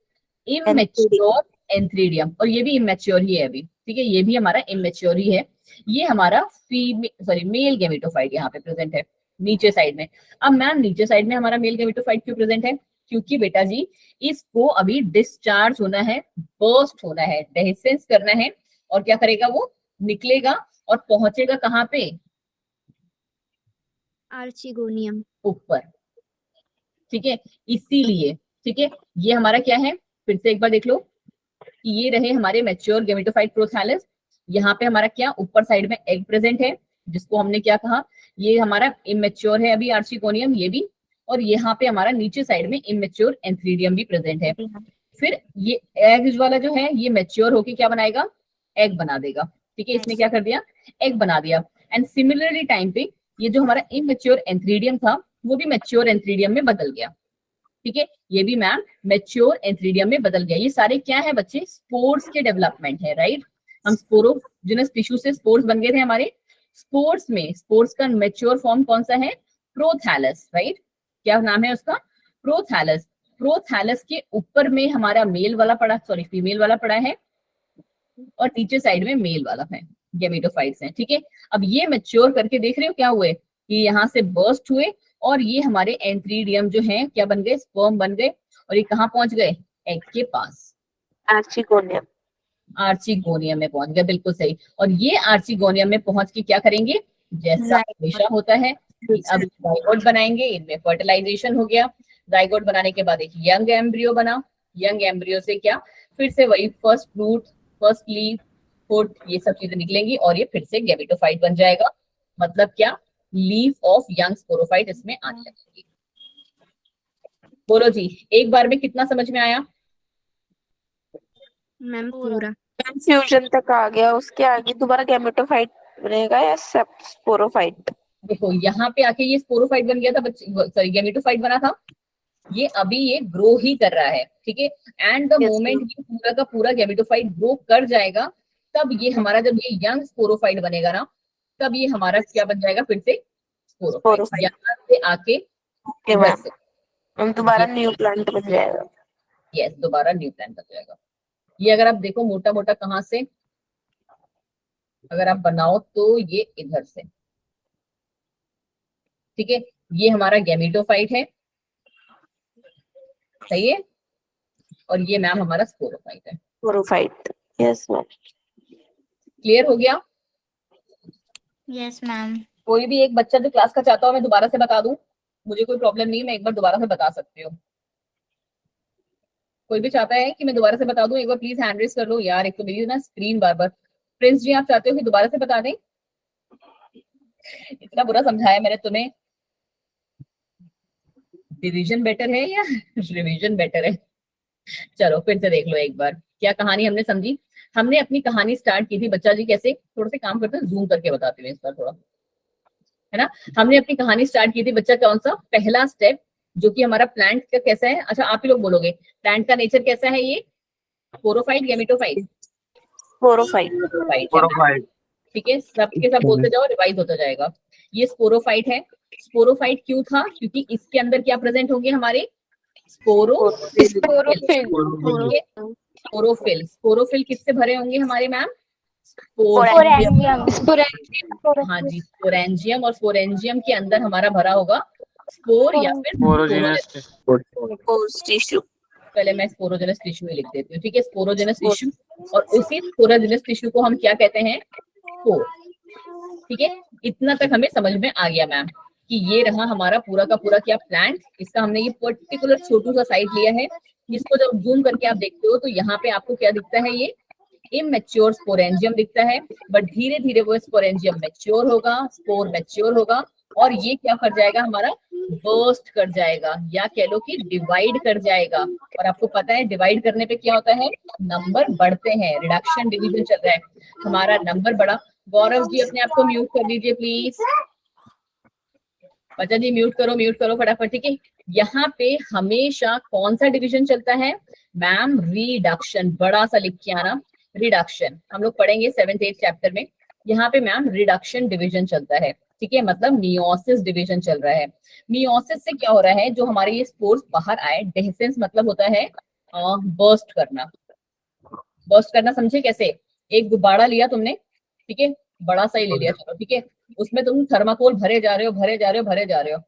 इमेच्योर एंथ्रीडियम, और ये भी इमेच्योर ही है अभी। ठीक है, ये भी हमारा इमेच्योर ही है। ये हमारा मेल गैमीटोफाइट यहाँ पे प्रेजेंट है नीचे साइड में। अब मैम नीचे साइड में हमारा मेल गैमीटोफाइट क्यों प्रेजेंट है, क्योंकि बेटा जी इसको अभी डिस्चार्ज होना है, बर्स्ट होना है, डेहिसेंस करना है, और क्या करेगा, वो निकलेगा और पहुंचेगा कहाँ पे, आर्चिगोनियम ऊपर। ठीक है, इसीलिए, ठीक है, ये हमारा क्या है, फिर से एक बार देख लो कि ये रहे हमारे मैच्योर गैमेटोफाइट प्रोथैलस। यहाँ पे हमारा क्या, ऊपर साइड में एग प्रेजेंट है, जिसको हमने क्या कहा, ये हमारा इमेच्योर है अभी आर्चिगोनियम, ये भी, और यहाँ पे हमारा नीचे साइड में इमेच्योर एंथ्रीडियम भी प्रेजेंट है। फिर ये एग वाला जो है, ये मैच्योर होके क्या बनाएगा, एग बना देगा। ठीक है, इसने क्या कर दिया, एग बना दिया। एंड सिमिलरली टाइम पे ये जो हमारा इमेच्योर एंथ्रीडियम था, वो भी मैच्योर एंथ्रीडियम में बदल गया। ठीक है, ये भी मैम मैच्योर एंथ्रीडियम में बदल गया। ये सारे क्या है बच्चे, स्पोर्स के डेवलपमेंट है, राइट। हम स्पोरोजेनस टिश्यू से स्पोर्स बन गए थे हमारे। स्पोर्स में, स्पोर्स का मैच्योर फॉर्म कौन सा है, प्रोथैलस, राइट। क्या नाम है उसका, प्रोथैलस। प्रोथैलस के ऊपर में हमारा मेल वाला पड़ा, सॉरी फीमेल वाला पड़ा है, और नीचे साइड में मेल वाला है, गैमेटोफाइट्स हैं। ठीक है, अब ये मैच्योर करके देख रहे हो क्या हुए, कि यहाँ से बर्स्ट हुए, और ये हमारे एंथ्रीडियम जो है क्या बन गए, स्पर्म बन गए, और ये कहाँ पहुंच गए, एग के पास, आर्चिगोनियम आर्चिगोनियम में पहुंच गए, बिल्कुल सही। और ये आर्चिगोनियम में पहुंच के क्या करेंगे, जैसा हमेशा होता है, अब जाइगोट बनाएंगे, इनमें फर्टिलाइजेशन हो गया, जाइगोट बनाने के बाद एक यंग एम्ब्रियो बना, यंग एम्ब्रियो से क्या, फिर से वही first fruit, first leaf, foot, ये सब चीजें निकलेंगी, और ये फिर से गैमेटोफाइट बन जाएगा। मतलब क्या, लीफ ऑफ यंग स्पोरोफाइट इसमें आने लगेगी। बोलो जी, एक बार में कितना समझ में आया, मैम पूरा फ्यूजन तक आ गया, उसके आगे दोबारा गैमेटोफाइट बनेगा या स्पोरोफाइट। देखो यहाँ पे आके ये स्पोरोफाइट बन गया था बच्चे, सॉरी गैमेटोफाइट बना था, ये अभी ये ग्रो ही कर रहा है। ठीक है, एंड द मोमेंट ये पूरा का पूरा गैमेटोफाइट ग्रो कर जाएगा, तब ये हमारा, जब ये यंग स्पोरोफाइट बनेगा ना, तब ये हमारा क्या बन जाएगा, फिर से स्पोरोफाइट, यहाँ से आके इधर से हम दोबारा न्यू प्लांट बन जाएगा। यस, दोबारा न्यू प्लांट बन जाएगा। ये अगर आप देखो मोटा मोटा कहाँ से अगर आप बनाओ, तो ये इधर से। ठीक है, ये हमारा गैमेटोफाइट है, सही है, और ये मैम हमारा स्पोरोफाइट है। Sporophyte, yes ma'am. क्लियर हो गया, यस मैम। कोई भी एक बच्चा जो क्लास का चाहता हो मैं दोबारा से बता दूं, मुझे कोई प्रॉब्लम नहीं है, मैं एक बार दोबारा से बता सकती हूँ। कोई भी चाहता है कि मैं दोबारा से बता दूं, एक बार प्लीज हैंड रेज कर लो यार, एक तो मेरी ना स्क्रीन बार बार। प्रिंस जी, आप चाहते हो कि दोबारा से बता दें, इतना बुरा समझाया मैंने तुम्हें, डिवीजन बेटर है या रिवीजन बेटर है। चलो फिर से देख लो एक बार, क्या कहानी हमने समझी। हमने अपनी कहानी स्टार्ट की थी बच्चा जी, कैसे, थोड़ा से काम करते हैं, जूम करके बताते हुए इस बार थोड़ा, है ना। हमने अपनी कहानी स्टार्ट की थी बच्चा, कौन सा, पहला स्टेप, जो कि हमारा प्लांट का कैसा है, अच्छा आप ही लोग बोलोगे, प्लांट का नेचर कैसा है, ये स्पोरोफाइट गैमेटोफाइट? स्पोरोफाइट। स्पोरोफाइट है मैम, ठीक है, सबके सब बोलते जाओ, रिवाइज होता जाएगा। ये स्पोरोफाइट है। स्पोरोफाइट क्यों था? क्योंकि इसके अंदर क्या प्रेजेंट होंगे, हमारे स्पोरोफिल। स्पोरोफिल, स्पोरोफिल किससे भरे होंगे हमारे मैम? स्पोरेंजियम। हाँ जी, स्पोरेंजियम, और स्पोरेंजियम के अंदर हमारा भरा होगा स्पोर या फिर स्पोरोजेनस। Post tissue. पहले मैं स्पोरोजेनस टिश्यू ही लिख देती हूँ, ठीक है, स्पोरोजेनस टिश्यू। और उसी स्पोरोजेनस टिश्यू को हम क्या कहते हैं? स्पोर। ठीक है, इतना तक हमें समझ में आ गया मैम कि ये रहा हमारा पूरा का पूरा क्या प्लांट। इसका हमने ये पर्टिकुलर छोटू सा साइड लिया है। इसको जब जूम करके आप देखते हो तो यहाँ पे आपको क्या दिखता है? ये इमेच्योर स्पोरेंजियम दिखता है, बट धीरे धीरे वो स्पोरेंजियम मैच्योर होगा, स्पोर मैच्योर होगा, और ये क्या कर जाएगा हमारा? बर्स्ट कर जाएगा, या कह लो कि डिवाइड कर जाएगा। और आपको पता है डिवाइड करने पे क्या होता है? नंबर बढ़ते हैं, रिडक्शन डिवीजन चल रहा है, हमारा नंबर बढ़ा। गौरव जी अपने आप को म्यूट कर दीजिए प्लीज। बच्चा जी म्यूट करो फटाफट, ठीक है। यहाँ पे हमेशा कौन सा डिवीजन चलता है मैम? रिडक्शन, बड़ा सा लिख के आना, रिडक्शन। हम लोग पढ़ेंगे 7th 8th चैप्टर में। यहाँ पे मैम रिडक्शन डिवीजन चलता है, ठीक है, मतलब मियोसिस डिवीजन चल रहा है। मियोसिस से क्या हो रहा है? जो हमारे ये स्पोर्स बाहर आए, डेhiscence मतलब होता है बर्स्ट करना। बर्स्ट करना समझे कैसे? एक गुब्बारा लिया तुमने, ठीक है, बड़ा सा ही ले लिया, चलो ठीक है, उसमें तुम थर्माकोल भरे जा रहे हो,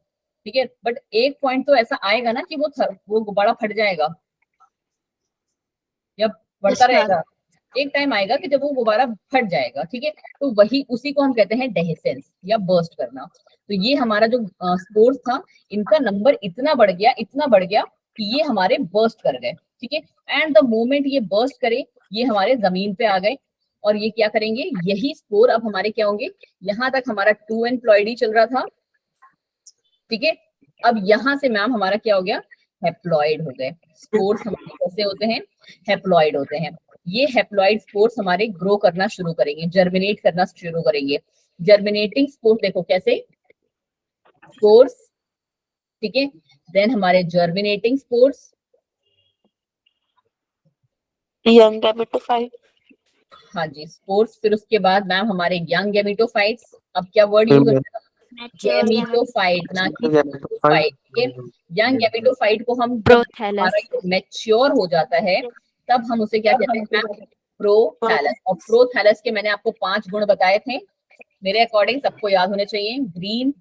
ठीक है, बट एक पॉइंट तो ऐसा आएगा ना कि वो गुब्बारा फट जाएगा या बढ़ता रहेगा। एक टाइम आएगा कि जब वो गुब्बारा फट जाएगा, ठीक है, तो वही उसी को हम कहते हैं डेhiscence या बर्स्ट करना। तो ये हमारा जो स्पोर्स था, इनका नंबर इतना बढ़ गया कि ये हमारे बर्स्ट कर गए, ठीक है। एंड द मोमेंट ये बर्स्ट करे, ये हमारे जमीन पे आ गए, और ये क्या करेंगे? यही स्पोर अब हमारे क्या होंगे? यहाँ तक हमारा 2 एम्प्लॉयडी चल रहा था, ठीक है, अब यहाँ से मैम हमारा क्या हो गया? हैप्लॉइड हो गए। स्पोर्स हमारे कैसे होते हैं? हैप्लॉइड होते हैं। ये हैप्लॉइड स्पोर्स हमारे ग्रो करना शुरू करेंगे, जर्मिनेट करना शुरू करेंगे। जर्मिनेटिंग स्पोर्स देखो कैसे? स्पोर्स, ठीक है, देन हमारे जर्मिनेटिंग स्पोर्स, यंग गैमेटोफाइट। हाँ जी स्पोर्स, फिर उसके बाद मैम हमारे यंग गैमेटोफाइट्स। अब क्या वर्ड यूज होता है? गैमेटोफाइट, ना कि स्पोरोफाइट, ठीक है। यंग गैमेटोफाइट को हम जब हमारा मैच्योर हो जाता है तब हम उसे क्या कहते हैं मैम? प्रोथैलस। और प्रोथैलस के मैंने आपको 5 गुण बताए थे, मेरे अकॉर्डिंग सबको याद होने चाहिए। Green,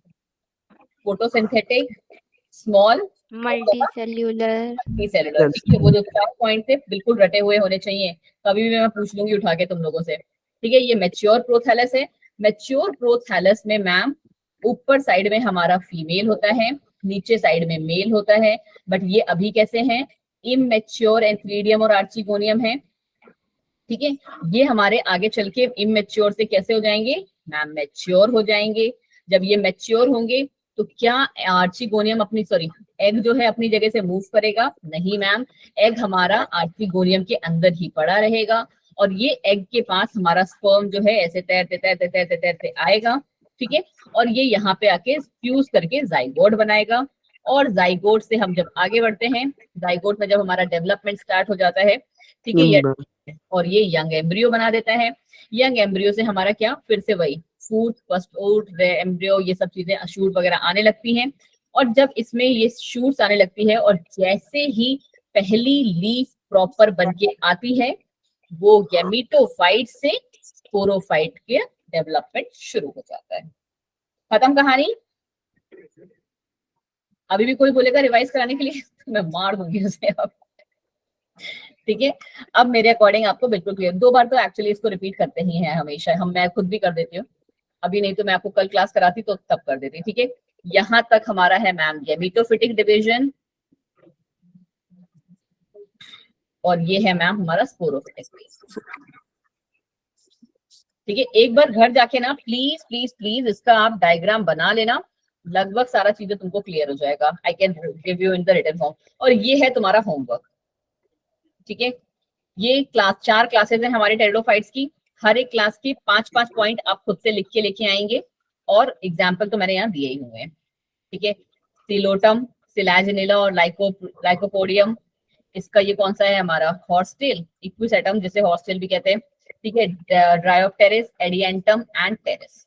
photosynthetic, small, multicellular. Cellular, ठीक है। वो जो 4 पॉइंट थे बिल्कुल रटे हुए होने चाहिए, कभी भी मैं पूछ लूंगी उठा के तुम लोगों से, ठीक है। ये मैच्योर प्रोथैलस है। मैच्योर प्रोथैलस में मैम ऊपर साइड में हमारा फीमेल होता है, नीचे साइड में मेल होता है, बट ये अभी कैसे हैं? इमैच्योर एंथ्रीडियम और आर्चिगोनियम है, ठीक है। ये हमारे आगे चल के इमैच्योर से कैसे हो जाएंगे मैम? मैच्योर हो जाएंगे। जब ये मैच्योर होंगे तो क्या आर्चिगोनियम अपनी एग जो है अपनी जगह से मूव करेगा? नहीं मैम, एग हमारा आर्चिगोनियम के अंदर ही पड़ा रहेगा, और ये एग के पास हमारा स्पर्म जो है ऐसे तैरते तैरते तैरते तैरते आएगा, ठीक है, और ये यहाँ पे आके फ्यूज करके जाइगोट बनाएगा। और जाइगोट से हम जब आगे बढ़ते हैं, जाइगोट में जब हमारा डेवलपमेंट स्टार्ट हो जाता है, ठीक है, और ये यंग एम्ब्रियो बना देता है। यंग एम्ब्रियो से हमारा क्या? फिर से वही फूट, फर्स्ट ओट, एम्ब्रियो, ये सब चीजें शूट वगैरह आने लगती हैं। और जब इसमें ये शूट्स आने लगती है और जैसे ही पहली लीफ प्रॉपर बन के आती है, वो गैमेटोफाइट से स्पोरोफाइट के डेवलपमेंट शुरू हो जाता है। खत्म कहानी। अभी भी कोई बोलेगा रिवाइज कराने के लिए तो मैं मार दूंगी उसे अब, ठीक है। अब मेरे अकॉर्डिंग आपको बिल्कुल क्लियर। 2 बार तो एक्चुअली इसको रिपीट करते ही हैं हमेशा, मैं खुद भी कर देती हूँ, अभी नहीं तो मैं आपको कल क्लास कराती तो तब कर देती, ठीक है। यहाँ तक हमारा है मैम गैमेटोफिटिक डिवीजन, और ये है मैम हमारा स्पोरोफिटिक, ठीक है। एक बार घर जाके ना प्लीज प्लीज प्लीज इसका आप डायग्राम बना लेना, लगभग सारा चीजें तुमको क्लियर हो जाएगा। I can give you in the written form. और ये है तुम्हारा होमवर्क, ठीक है। ये 4 क्लासेस हैं हमारे टेरिडोफाइट्स की, हर एक क्लास की 5-5 पॉइंट आप खुद से लिख के लेके आएंगे, और एग्जाम्पल तो मैंने यहाँ दिए ही हुए हैं, ठीक है। सिलोटम, सिलाजिनेला और लाइकोपोडियम, इसका ये कौन सा है हमारा हॉर्सटेल इक्विसेटम, जिसे हॉर्सटेल भी कहते हैं, ठीक है, ड्रायोप्टेरिस, एडिएंटम एंड टेरिस।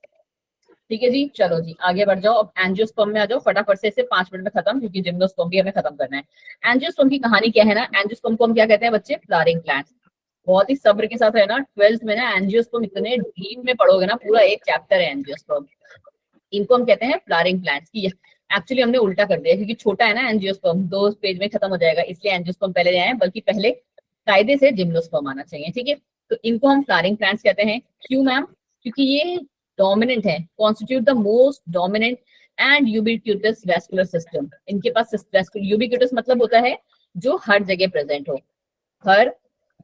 ठीक है जी, चलो जी आगे बढ़ जाओ। अब एंजियोस्पर्म में आ जाओ फटाफट से, इसे 5 मिनट में खत्म, क्योंकि जिम्नोस्पर्म भी हमें खत्म करना है। एंजियोस्पर्म की कहानी क्या है ना, एंजियोस्पर्म को हम क्या कहते हैं बच्चे, फ्लावरिंग प्लांट्स। बहुत ही सब्र के साथ है ना, 12th में ना एंजियोस्पर्म इतने डीप में पढ़ोगे ना, पूरा एक चैप्टर है एंजियोस्पर्म। इनको हम कहते हैं फ्लावरिंग प्लांट्स की। एक्चुअली हमने उल्टा कर दिया, क्योंकि छोटा है ना एंजियोस्पर्म, 2 पेज में खत्म हो जाएगा, इसलिए एंजियोस्पर्म पहले ले आए, बल्कि पहले कायदे से जिम्नोस्पर्म आना चाहिए। ठीक है, तो इनको हम फ्लावरिंग प्लांट्स कहते हैं। क्यों मैम? क्योंकि ये डोमिनेंट है, constitute the most dominant and ubiquitous vascular system. इनके पास यूबिक्यूटस मतलब होता है जो हर जगह प्रेजेंट हो, हर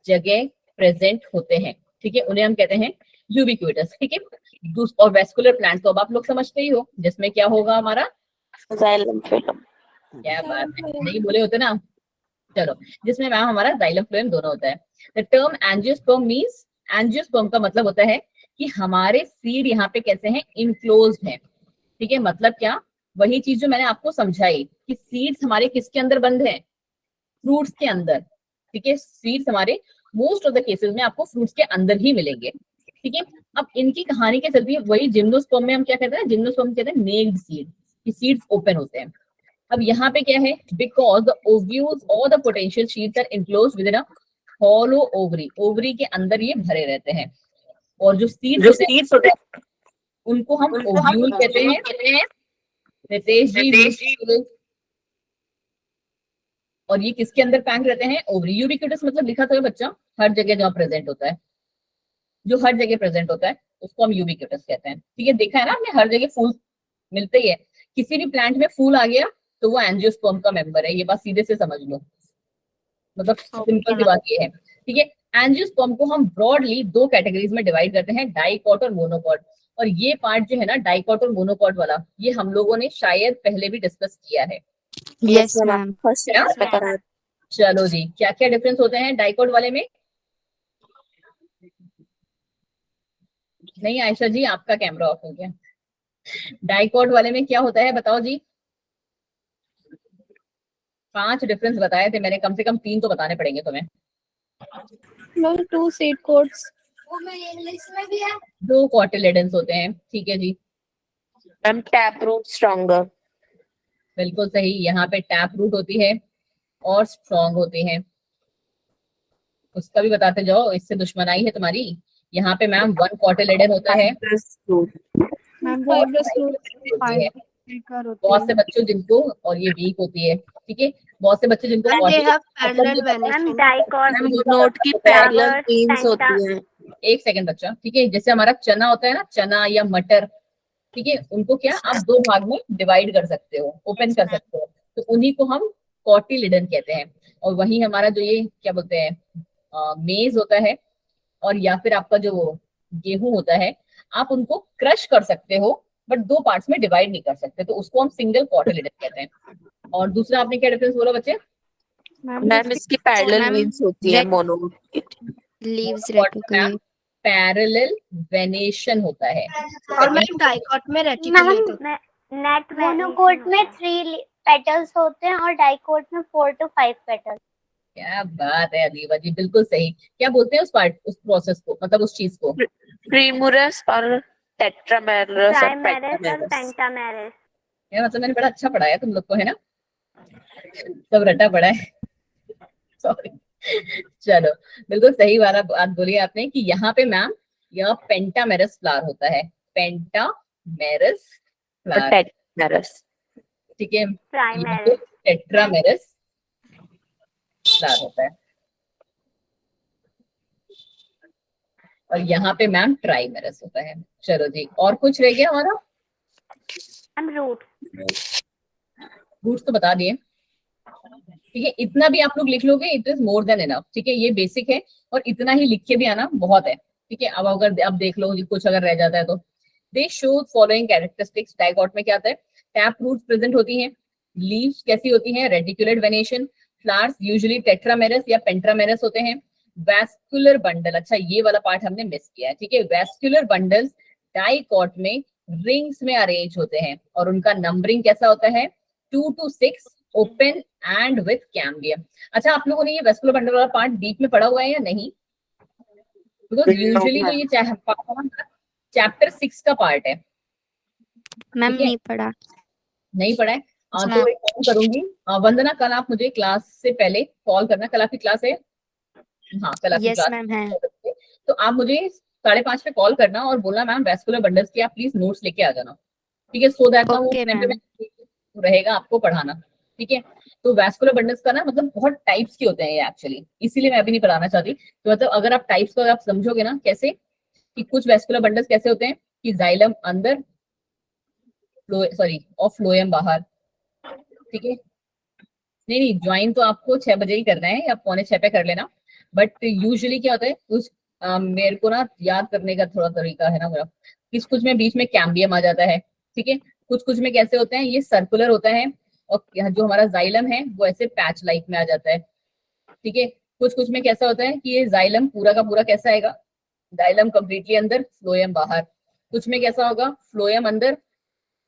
जगह प्रेजेंट होते हैं। ठीक है, उन्हें हम कहते हैं यूबिक्यूटस। ठीक है, और वेस्कुलर प्लांट तो अब आप लोग समझते ही हो, जिसमें क्या होगा हमारा जाइलम फिलम। क्या बात है, नहीं बोले होते ना। चलो, जिसमें मैम हमारा जाइलम फ्लोएम दोनों होता है। The term angiosperm means, angiosperm का मतलब होता है कि हमारे सीड यहाँ पे कैसे हैं, इनक्लोज्ड हैं। ठीक है, मतलब क्या, वही चीज जो मैंने आपको समझाई कि सीड्स हमारे किसके अंदर बंद हैं, फ्रूट्स के अंदर। ठीक है, सीड्स हमारे मोस्ट ऑफ द केसेस में आपको फ्रूट्स के अंदर ही मिलेंगे। ठीक है, अब इनकी कहानी क्या चलती है, वही जिम्नोस्पर्म में हम क्या कहते हैं, जिम्नोस्पर्म कहते हैं नेक्ड सीड, कि सीड्स ओपन होते हैं। अब यहाँ पे क्या है, बिकॉज द ओव्यूल्स और the potential sheets are enclosed within a hollow ovary, ovary के अंदर ये भरे रहते हैं। और जो सीड्स होते हैं उनको हम ओव्यूल कहते हैं। नितेश जी, और ये किसके अंदर पैक रहते हैं, ओवरी। यूबिक्यूटस मतलब लिखा था बच्चा, हर जगह जहाँ प्रेजेंट होता है, जो हर जगह प्रेजेंट होता है उसको हम यूबिक्यूटस कहते हैं। ठीक है, देखा है ना हमने, हर जगह फूल मिलते ही है, किसी भी प्लांट में फूल आ गया तो वो एंजियोस्पर्म का मेंबर है, ये बात सीधे से समझ लो, मतलब सिंपल सी बात ये है। ठीक है, एंजियोस्पर्म को हम ब्रॉडली 2 कैटेगरीज में डिवाइड करते हैं, डाइकॉट और मोनोकॉट। और ये पार्ट जो है ना, डाइकॉट और मोनोकॉट वाला, ये हम लोगों ने शायद पहले भी डिस्कस किया है। Yes ma'am. फर्स्ट चैप्टर पे करा है। चलो जी, क्या क्या डिफरेंस होते हैं डाइकॉट वाले में? नहीं आयशा जी, आपका कैमरा ऑफ हो गया। डाइकॉट वाले में क्या होता है बताओ जी? 5 डिफरेंस बताए थे मैंने, कम से कम 3 तो बताने पड़ेंगे तुम्हें। 2 सीड कोड्स, इंग्लिश में भी है। 2 कॉटिलेडन्स होते हैं। ठीक है जी, मैम टैप रूट स्ट्रॉन्गर। बिल्कुल सही, यहाँ पे टैप रूट होती है और स्ट्रॉन्ग होती है। उसका भी बताते जाओ, इससे दुश्मनाई है तुम्हारी। यहाँ पे मैम 1 कॉटिलेडन होता है, मैम होती है। बहुत से बच्चों जिनको, और ये वीक होती है। ठीक है, बहुत से बच्चे जिनको नोट की पैरेलल वेन्स होती हैं। एक सेकंड बच्चा, ठीक है, जैसे हमारा चना होता है ना, चना या मटर, ठीक है, उनको क्या आप 2 भाग में डिवाइड कर सकते हो, ओपन कर सकते हो, तो उन्हीं को हम कॉटिलिडन कहते हैं। और वही हमारा जो ये क्या बोलते हैं, मेज होता है, और या फिर आपका जो गेहूं होता है, आप उनको क्रश कर सकते हो, बट 2 पार्ट्स में डिवाइड नहीं कर सकते, तो उसको हम सिंगल कॉटिलिडन कहते हैं। और दूसरा आपने क्या डिफरेंस बोला बच्चे? मैम इसकी पैरेलल वेन्स होती है, mono leaves reticulate, parallel venation होता है। और मैम डाइकॉट में रेटिकुलेट होता है। नेट मोनोकोट में 3 पेटल्स होते हैं और डाइकोट में 4 to 5 पेटल्स। क्या बात है अदीबा जी, बिल्कुल सही। क्या बोलते हैं उस पार्ट, उस प्रोसेस को, मतलब उस चीज को? प्रीमुरस और टेट्रामेरस और प्राइमेरस और पेंटामेरस। पेंटामेरस। यार मतलब मैंने बड़ा अच्छा पढ़ाया तुम लोग को, है ना, सब रटा पड़ा है। सॉरी, चलो, बिल्कुल सही बात बोली आपने कि यहाँ पे मैम यह पेंटामेरस फ्लावर होता है, पेंटामेरस फ्लावर। टेट्रामेरस। ठीक है, प्राइमेरस। टेट्रामेरस फ्लावर होता है, और यहाँ पे मैम ट्राइमेरस होता है। चलो जी, और कुछ रह गया हमारा? रूट। रूट्स तो बता दिए। ठीक है, इतना भी आप लोग लिख लोगे, it is more than enough. ठीक है, ये बेसिक है, और इतना ही लिख के भी आना बहुत है। ठीक है, अब अगर अब देख लो कुछ अगर रह जाता है तो, दे शो फॉलोइंग कैरेक्टरिस्टिक्स। डाइकॉट में क्या आता है, टैप रूट्स प्रेजेंट होती हैं, लीव्स कैसी होती हैं, reticulate venation, flowers usually tetramerous या पेंट्रामेरस होते हैं, वैस्कुलर बंडल। अच्छा, ये वाला पार्ट हमने मिस किया है। ठीक है, वैस्कुलर बंडल्स डाइकॉट में रिंग्स में अरेंज होते हैं, और उनका नंबरिंग कैसा होता है, 2 to 6, open and with cambium. अच्छा, आप लोगों ने ये वेस्कुलर बंडल वाला पार्ट डीप में पढ़ा हुआ है या नहीं? बिकॉज यूजुअली जो ये चैप्टर 6 का पार्ट है। मैम ठीक है, नहीं पढ़ा। नहीं पढ़ा है? मैम तो एक काम करूंगी, वंदना कल आप मुझे क्लास से पहले कॉल करना। कल आपकी क्लास है? हाँ, कल आपकी यस क्लास मैम है। है। तो आप मुझे 5:30 पे कॉल करना और बोलना मैम वेस्कुलर बंडल्स की आप प्लीज नोट्स लेके आ जाना। ठीक है, सो दैट ना वो ओके टाइम पे मैम। रहेगा आपको पढ़ाना। ठीक है, तो वैस्कुलर बंडल्स का ना मतलब बहुत टाइप्स के होते हैं ये एक्चुअली, इसीलिए मैं अभी नहीं पढ़ाना चाहती। तो मतलब अगर आप टाइप्स को आप समझोगे ना कैसे, कि कुछ वैस्कुलर बंडल्स कैसे होते हैं कि जाइलम अंदर, सॉरी और फ्लोएम बाहर। ठीक है, नहीं नहीं, ज्वाइन तो आपको 6 बजे ही करना है या 5:45 पे कर लेना। बट यूजुअली क्या होता है कुछ, मेरे को ना याद करने का थोड़ा तरीका है ना मेरा, किस कुछ में बीच में कैम्बियम आ जाता है। ठीक है, कुछ कुछ में कैसे होते हैं ये सर्कुलर होता है, और जो हमारा जाइलम है वो ऐसे पैच लाइक में आ जाता है। ठीक है, कुछ कुछ में कैसा होता है कि ये जाइलम पूरा का पूरा कैसा आएगा, जाइलम कंप्लीटली अंदर, फ्लोएम बाहर। कुछ में कैसा होगा, फ्लोएम अंदर,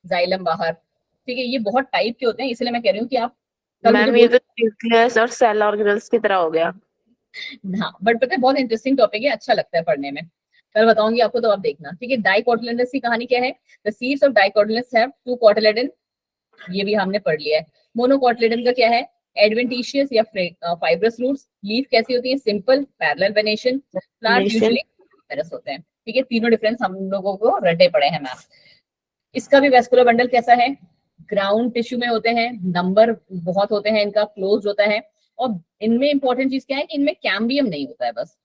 जाइलम बाहर। ठीक है, ये बहुत टाइप के होते हैं, इसलिए मैं कह रही हूँ कि आप कल मुझे मैम ये बोल। तो न्यूक्लियस और सेल ऑर्गेनल्स की तरह हो गया। हाँ, बट पता है बहुत इंटरेस्टिंग टॉपिक है, अच्छा लगता है पढ़ने में। कल बताऊंगी आपको, तो आप देखना। ठीक है, डाइकोटिलेडोनस की कहानी क्या है? The seeds of dicotyledonous have 2 cotyledon, ये भी हमने पढ़ लिया है। मोनोकोटिलेडन का क्या है? एडवेंटिशियस या फाइब्रस रूट्स। लीफ कैसी होती है? Simple parallel venation. फ्लावर्स नेशन। यूजुअली पेरस होते हैं। ठीक है, तीनों डिफरेंस हम लोगों को रटे पड़े हैं मैम। इसका भी वेस्कुलर बंडल कैसा है? ग्राउंड टिश्यू में होते हैं, नंबर बहुत होते हैं, इनका क्लोज होता है। और इनमें इंपॉर्टेंट चीज क्या है कि इनमें कैम्बियम नहीं होता है बस।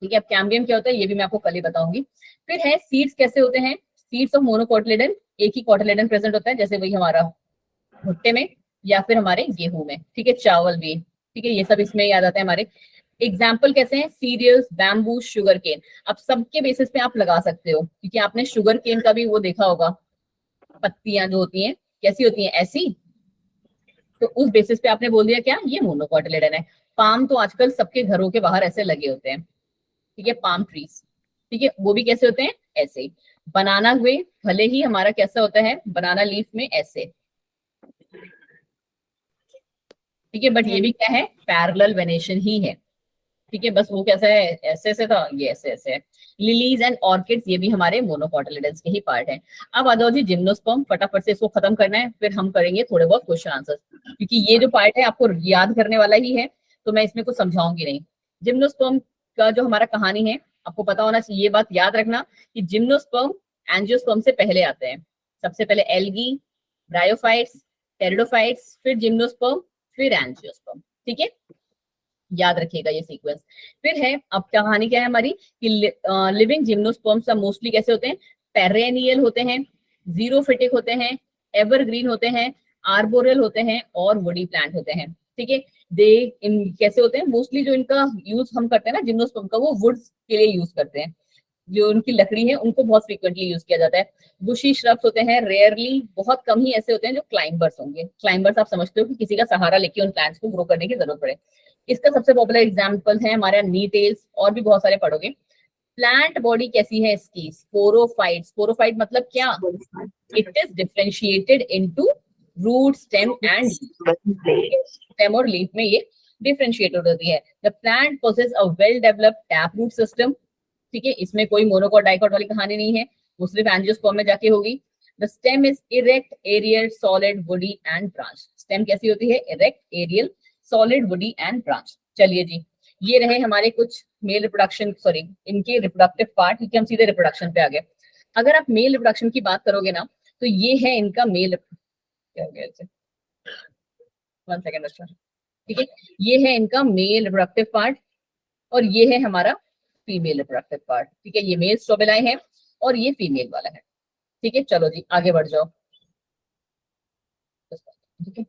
ठीक है, अब कैम्बियम क्या होता है ये भी मैं आपको कल ही बताऊंगी। फिर है सीड्स कैसे होते हैं? सीड्स ऑफ मोनोकोटिलेडन, एक ही कोटिलेडन प्रेजेंट होता है, जैसे वही हमारा भुट्टे में या फिर हमारे गेहूं में। ठीक है, चावल भी। ठीक है, ये सब इसमें याद आता है हमारे। एग्जाम्पल कैसे हैं? Cereals, bamboo, sugar cane. अब सबके बेसिस पे आप लगा सकते हो, क्योंकि आपने शुगर केन का भी वो देखा होगा, पत्तियां जो होती हैं कैसी होती हैं, ऐसी। तो उस बेसिस पे आपने बोल दिया क्या, ये मोनोकोटिलेडन है। पाम तो आजकल सबके घरों के बाहर ऐसे लगे होते हैं। ठीक है, पाम ट्रीज। ठीक है, वो भी कैसे होते हैं, ऐसे ही। बनाना हुए, भले ही हमारा कैसा होता है बनाना लीफ में ऐसे। ठीक है, बट ये भी क्या है, पैरेलल वेनेशन ही है। ठीक है, बस वो कैसा है, ऐसे ऐसे था, ये ऐसे ऐसे है। लिलीज एंड ऑर्किड्स, ये भी हमारे मोनोकोटिलेडन्स के ही पार्ट है। अब आ जाओ जी जिम्नोस्पर्म, फटाफट से इसको खत्म करना है, फिर हम करेंगे थोड़े बहुत क्वेश्चन आंसर, क्योंकि ये जो पार्ट है आपको याद करने वाला ही है, तो मैं इसमें कुछ समझाऊंगी नहीं। जिम्नोस्पर्म का जो हमारा कहानी है, आपको पता होना चाहिए, ये बात याद रखना कि जिम्नोस्पर्म एंजियोस्पर्म से पहले आते हैं। सबसे पहले एल्गी, ब्रायोफाइट्स, टेरिडोफाइट्स, फिर जिम्नोस्पर्म, फिर एंजियोस्पर्म। ठीक है, याद रखिएगा ये सीक्वेंस। फिर है, अब कहानी क्या है हमारी कि लिविंग जिम्नोस्पर्म्स मोस्टली कैसे होते हैं, पेरेनियल होते हैं, जीरोफिटिक होते हैं, एवरग्रीन होते हैं, आर्बोरियल होते हैं, और वुडी प्लांट होते हैं। ठीक है, दे इन कैसे होते हैं, मोस्टली जो इनका यूज हम करते हैं ना जिम्नोस्पर्म का, वो वुड्स के लिए यूज करते हैं। जो उनकी लकड़ी है उनको बहुत फ्रीक्वेंटली यूज किया जाता है। बुशी श्रब्स होते हैं, रेयरली, बहुत कम ही ऐसे होते हैं जो क्लाइंबर्स होंगे। क्लाइंबर्स आप समझते हो कि किसी का सहारा लेके उन प्लांट्स को ग्रो करने की जरूरत पड़े। इसका सबसे पॉपुलर एग्जांपल है हमारे नी टेल्स, और भी बहुत सारे पढ़ोगे। प्लांट बॉडी कैसी है इसकी, स्पोरोफाइट। स्पोरोफाइट मतलब क्या, it is differentiated into root, stem and, stem और लीफ में ये डिफरेंशिएटेड होती है। The plant possess a well developed tap root system. ठीक है, इसमें कोई मोनोकोट डाइकोट वाली कहानी नहीं है, वो सिर्फ एंजियोस्पर्म में जाके होगी। The stem is erect, aerial, solid, woody and branch. Stem कैसी होती है, erect, aerial, solid, woody and branch. चलिए जी, ये रहे हमारे कुछ मेल रिप्रोडक्शन, सॉरी इनके रिप्रोडक्टिव पार्ट, क्योंकि हम सीधे रिप्रोडक्शन पे आ गए। अगर आप मेल रिप्रोडक्शन की बात करोगे ना, तो ये है इनका मेल, क्या हो गया इसे, 1 सेकेंड अच्छा। ठीक है, ये है इनका मेल रिप्रोडक्टिव पार्ट, और ये है हमारा फीमेल रिप्रोडक्टिव पार्ट। ठीक है, ये मेल स्ट्रोबिलाई है और ये फीमेल वाला है। ठीक है, चलो जी आगे बढ़ जाओ। ठीक है,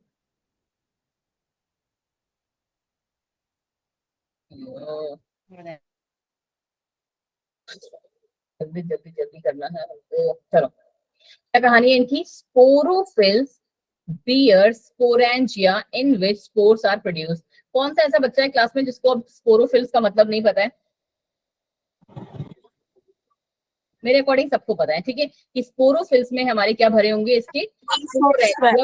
जल्दी जल्दी जल्दी करना है हमको। चलो, क्या कहानी है इनकी, sporophylls bear sporangia in which spores are produced। कौन सा ऐसा बच्चा है क्लास में जिसको अब स्पोरोफिल्स का मतलब नहीं पता है? मेरे अकॉर्डिंग सबको पता है, ठीक है, कि स्पोरोफिल्स में हमारे क्या भरे होंगे, इसके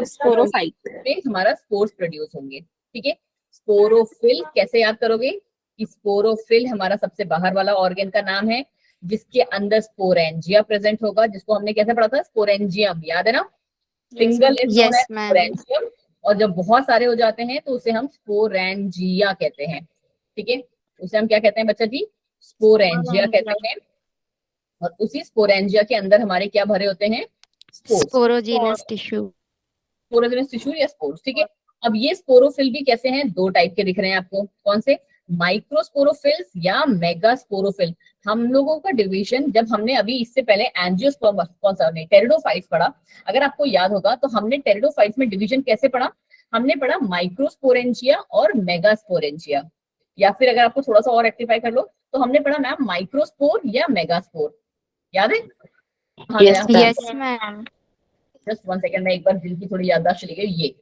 स्पोरोफाइट में हमारा स्पोर्स प्रोड्यूस होंगे, ठीक है। स्पोरोफिल कैसे याद करोगे कि स्पोरोफिल हमारा सबसे बाहर वाला ऑर्गन का नाम है जिसके अंदर स्पोरेंजिया प्रेजेंट होगा, जिसको हमने कैसे पढ़ा था, स्पोरेंजियम, याद है ना, single is known as Yes, ma'am. Sporangium, और जब बहुत सारे हो जाते हैं तो उसे हम स्पोरेंजिया कहते हैं, ठीक है, उसे हम क्या कहते हैं बच्चा जी, स्पोरेंजिया कहते हैं। और उसी स्पोरेंजिया के अंदर हमारे क्या भरे होते हैं, spores, Sporogenous tissue. Sporogenous tissue या स्पोर्स, ठीक है। अब ये स्पोरोफिल भी कैसे हैं, दो टाइप के दिख रहे हैं आपको, कौन से, माइक्रोस्पोरोफिल्स या मेगास्पोरोफिल। हम लोगों का डिवीजन जब हमने अभी इससे पहले एंजियोस्पर्म कौन सा नहीं टेरिडोफाइट्स पढ़ा, अगर आपको याद होगा तो हमने टेरिडोफाइट्स में डिवीजन कैसे पढ़ा, हमने पढ़ा माइक्रोस्पोरेंजिया और मेगास्पोरेंजिया, या फिर अगर आपको थोड़ा सा और रेक्टिफाई कर लो तो हमने पढ़ा मैम माइक्रोस्पोर या मेगास्पोर, याद है? हाँ, Yes, ma'am. Yes, ma'am. Just 1 second, मैं एक बार दिल की थोड़ी याददाश्त चली गई। ये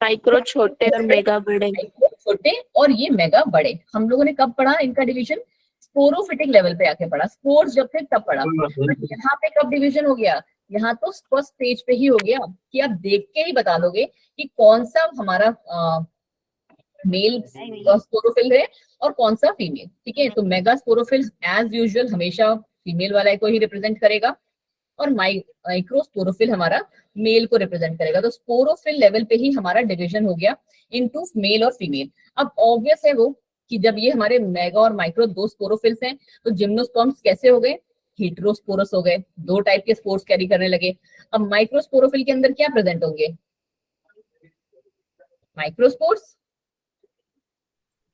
माइक्रो छोटे और मेगा बड़े। माइक्रो छोटे और ये मेगा बड़े, हम लोगों ने कब पढ़ा इनका डिवीजन, स्पोरोफिटिक लेवल पे आके पढ़ा, स्पोर्स जब थे तब पढ़ा, बट यहाँ पे कब डिवीजन हो गया, यहाँ तो फर्स्ट स्टेज पे ही हो गया कि आप देख के ही बता दोगे कि कौन सा हमारा मेल स्पोरोफिल है और कौन सा फीमेल, ठीक है। तो मेगा स्पोरोफिल एज यूजुअल हमेशा फीमेल वाला को ही रिप्रेजेंट करेगा और माइक्रोस्पोरोफिल हमारा मेल को रिप्रेजेंट करेगा। तो स्पोरोफिल लेवल पे ही हमारा डिवीजन हो गया इनटू मेल और फीमेल। अब ऑब्वियस है वो कि जब ये हमारे मेगा और माइक्रो दो स्पोरोफिल्स हैं तो जिम्नोस्पर्म्स कैसे हो गए, हेटेरोस्पोरस हो गए, दो टाइप के स्पोर्स कैरी करने लगे। अब माइक्रोस्पोरोफिल के अंदर क्या प्रेजेंट होंगे, माइक्रोस्पोर्स,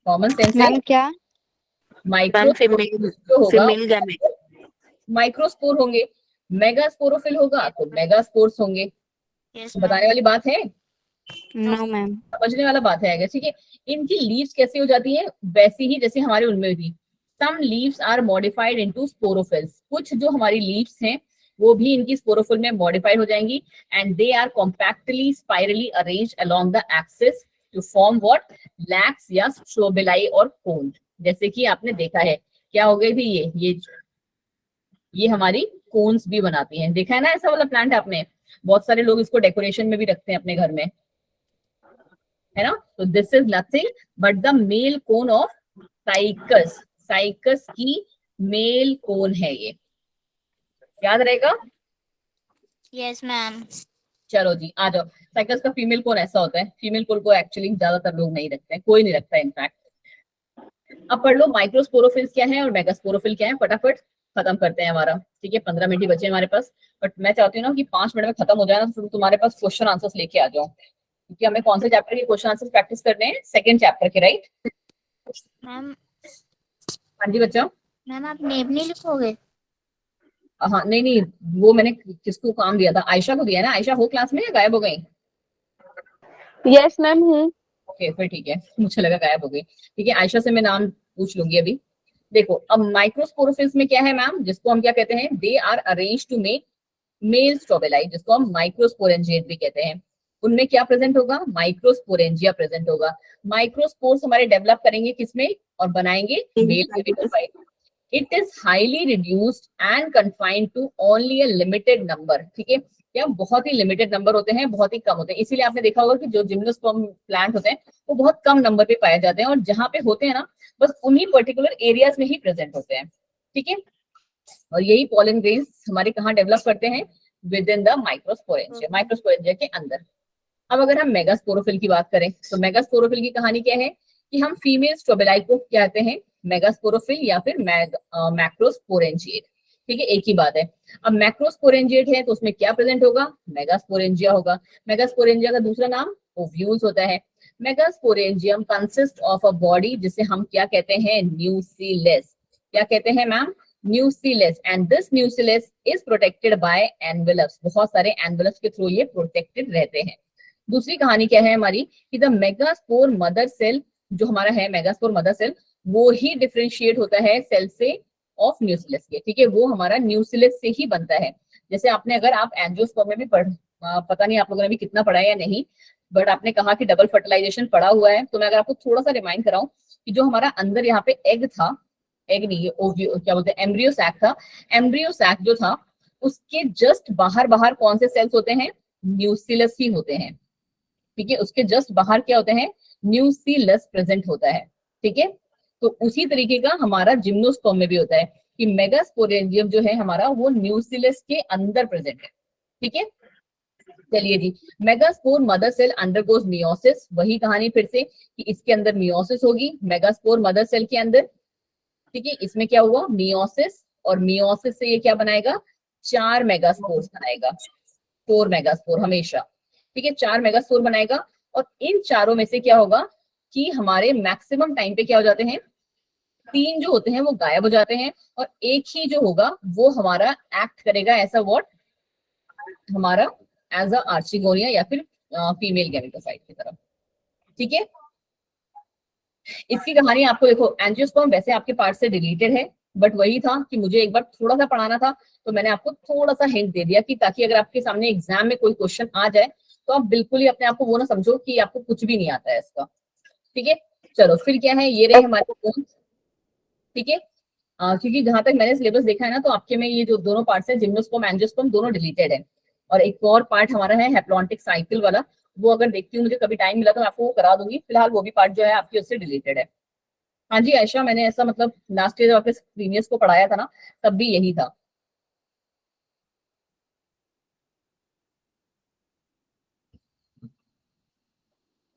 कॉमन सेंस है, मैम क्या? माइक्रो फीमेल जो होगा फीमेल गैमेट। माइक्रोस्पोर होंगे, मेगा स्पोरोफिल होगा तो मेगा स्पोर्स होंगे। बताने वाली बात है, No, मैम. समझने वाला बात है अगर, ठीक है। इनकी लीव्स कैसी हो जाती है, वैसी ही जैसे हमारे उनमें भी, some leaves are modified into sporophylls, कुछ जो हमारी लीव्स हैं वो भी इनकी स्पोरोफिल में मॉडिफाइड हो जाएंगी and they are compactly spirally arranged along the axis to form what, लैक्स या स्ट्रोबेलाई और कोन। जैसे कि आपने देखा है क्या हो गई थी, ये हमारी कोन्स भी बनाती हैं, देखा है ना ऐसा वाला प्लांट आपने, बहुत सारे लोग इसको डेकोरेशन में भी रखते हैं अपने घर में, है ना। तो this is nothing but the male cone of cycas, cycas की मेल कोन है ये, याद रहेगा। Yes ma'am. चलो जी आ जाओ, साइकस का फीमेल कोन ऐसा होता है, फीमेल कोन को एक्चुअली ज्यादातर लोग नहीं रखते हैं, कोई नहीं रखता है इनफैक्ट। अब पढ़ लो माइक्रोस्पोरोफिल्स क्या है और मेगास्पोरोफिल क्या है, फटाफट खत्म करते हैं हमारा, ठीक है। 15 मिनट ही बचे हमारे पास, बट मैं चाहती हूँ ना कि 5 मिनट में खत्म हो जाए ना, तो तुम्हारे पास क्वेश्चन आंसर्स लेके आ जाओ, क्योंकि हमें कौन से चैप्टर के क्वेश्चन आंसर्स प्रैक्टिस करने हैं, सेकंड चैप्टर के, राइट। मैम हाँ जी बच्चा। मैम आप नेम नहीं लिखोगे? हाँ नहीं वो मैंने किसको काम दिया था, आयशा को दिया है ना, आयशा हो क्लास में या गायब हो गई? यस मैम हूँ। ओके फिर ठीक है, मुझे लगा गायब हो गई, ठीक है। आयशा से मैं नाम पूछ लूंगी अभी। देखो अब माइक्रोस्पोरोफिल्स में क्या है मैम, जिसको हम क्या कहते हैं, they are arranged to make male strobili, जिसको हम माइक्रोस्पोरेंजिएट भी कहते हैं। उनमें क्या प्रेजेंट होगा, माइक्रोस्पोरेंजिया प्रेजेंट होगा। माइक्रोस्पोर्स हमारे डेवलप करेंगे किसमें और बनाएंगे मेल में। It is highly reduced and confined to only a limited number, ठीक है, या बहुत ही लिमिटेड नंबर होते हैं, बहुत ही कम होते हैं। इसीलिए आपने देखा होगा कि जो जिम्नोस्पर्म प्लांट होते हैं वो बहुत कम नंबर पे पाए जाते हैं, और जहां पे होते हैं ना बस उन्हीं पर्टिकुलर एरियाज में ही प्रेजेंट होते हैं, ठीक है। और यही पॉलन ग्रेन्स हमारे कहाँ डेवलप करते हैं, with in the microsporangia, microsporangia के अंदर। अब अगर हम मेगास्पोरोफिल की बात करें तो मेगास्पोरोफिल की कहानी क्या है कि हम फीमेल स्ट्रोबेलाई को कहते हैं मेगास्पोरोफिल या फिर मैक्रोस्पोरेंजिएट, ठीक है, एक ही बात है। अब मैक्रोस्पोरेंजिएट है तो उसमें क्या प्रेजेंट होगा, मेगास्पोरेंजिया होगा। मेगास्पोरेंजिया का दूसरा नाम ओव्यूल्स होता है। Megasporangium consist of a body जिसे हम क्या कहते हैं, न्यूसीलेस, क्या कहते हैं ma'am, nucellus, and this nucellus is protected by envelopes, बहुत सारे एनवेलप्स के थ्रू ये प्रोटेक्टेड रहते हैं। दूसरी कहानी क्या है हमारी कि द मेगास्पोर मदर सेल जो हमारा है, मेगास्पोर मदर सेल, वो ही डिफरेंशिएट होता है सेल से ऑफ न्यूसीलेस के, ठीक है, वो हमारा न्यूसीलेस से ही बनता है। जैसे आपने अगर आप एंजियोस्पर्म में भी पता नहीं आप लोगों ने भी कितना पढ़ा है या नहीं, बट आपने कहा कि डबल फर्टिलाइजेशन पढ़ा हुआ है, तो मैं अगर आपको थोड़ा सा रिमाइंड कराऊं कि जो हमारा अंदर यहाँ पे एग था, एग नहीं, ये ओव्यू क्या बोलते हैं, एम्ब्रियो सैक था। एम्ब्रियो सैक जो था उसके जस्ट बाहर बाहर कौन से सेल्स होते हैं, न्यूक्लियस ही होते हैं। ठीक है, उसके जस्ट बाहर क्या होते हैं, न्यूक्लियस प्रेजेंट होता है। ठीक है, तो उसी तरीके का हमारा जिम्नोस्पर्म में भी होता है कि मेगास्पोरेंजियम जो है हमारा वो न्यूक्लियस के अंदर प्रेजेंट है। ठीक है, चलिए जी, megaspore mother cell undergoes meiosis, वही कहानी फिर से कि इसके अंदर मियोसिस होगी मेगास्पोर मदर सेल के अंदर। ठीक है, इसमें क्या हुआ, मियोसिस, और मियोसिस से ये क्या बनाएगा, 4 मेगास्पोर्स बनाएगा, 4 मेगास्पोर हमेशा। ठीक है, 4 मेगास्पोर बनाएगा, और इन चारों में से क्या होगा कि हमारे मैक्सिमम टाइम पे क्या हो जाते हैं, 3 जो होते हैं वो गायब हो जाते हैं, और एक ही जो होगा वो हमारा एक्ट करेगा ऐसा व्हाट, हमारा एज अ आर्चिगोनिया या फिर फीमेल गैमेटोसाइट की तरह। ठीक है, इसकी कहानी आपको देखो, एंजियोस्पर्म वैसे आपके पार्ट से डिलीटेड है, बट वही था कि मुझे एक बार थोड़ा सा पढ़ाना था, तो मैंने आपको थोड़ा सा हिंट दे दिया कि ताकि अगर आपके सामने एग्जाम में कोई क्वेश्चन आ जाए तो आप बिल्कुल ही अपने आप को वो ना समझो कि आपको कुछ भी नहीं आता है इसका। ठीक है, चलो फिर क्या है, ये रहे हमारे बोन्स। ठीक है, क्योंकि जहां तक मैंने सिलेबस देखा है ना, तो आपके में ये जो दोनों पार्ट्स हैं, जिम्नोस्पर्म एंजियोस्पर्म, दोनों डिलीटेड है, और एक और पार्ट हमारा है हैप्लॉन्टिक साइकिल वाला, वो अगर देखती हूँ मुझे कभी टाइम मिला तो मैं आपको वो करा दूंगी, फिलहाल वो भी पार्ट जो है आपकी उससे डिलीटेड है। हाँ जी आयशा, मैंने ऐसा मतलब लास्ट ईयर जब आपके सीनियर्स को पढ़ाया था ना, तब भी यही था।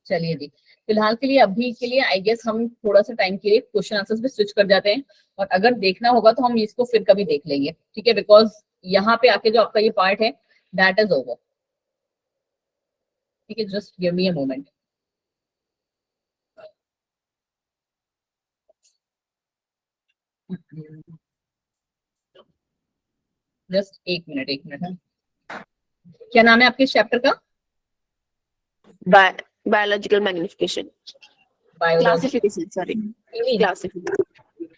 चलिए जी, फिलहाल के लिए अभी के लिए आई गेस हम थोड़ा सा टाइम के लिए क्वेश्चन आंसर्स पे स्विच कर जाते हैं, और अगर देखना होगा तो हम इसको फिर कभी देख लेंगे। ठीक है, बिकॉज यहाँ पे आके जो आपका ये पार्ट है दैट इज ओवर। ठीक है, just give me a moment. Just एक मिनट, एक मिनट है। क्या नाम है आपके चैप्टर का? Biological magnification, biology, classification, sorry, classification.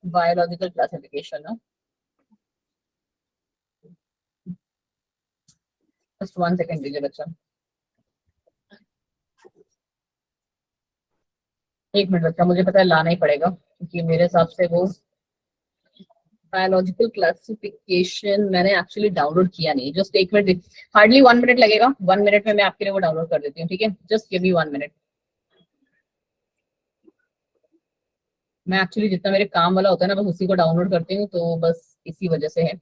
Biological classification. Just 1 second दीजिए बच्चा, 1 मिनट बच्चा, मुझे पता है लाना ही पड़ेगा क्योंकि मेरे हिसाब से वो बायोलॉजिकल क्लासिफिकेशन मैंने एक्चुअली डाउनलोड किया नहीं। जस्ट 1 मिनट, हार्डली 1 मिनट लगेगा, 1 मिनट में मैं आपके लिए वो डाउनलोड कर देती हूँ। ठीक है, जस्ट गिव मी 1 मिनट। मैं एक्चुअली जितना मेरे काम वाला होता है ना, बस उसी को डाउनलोड करती हूँ, तो बस इसी वजह से है।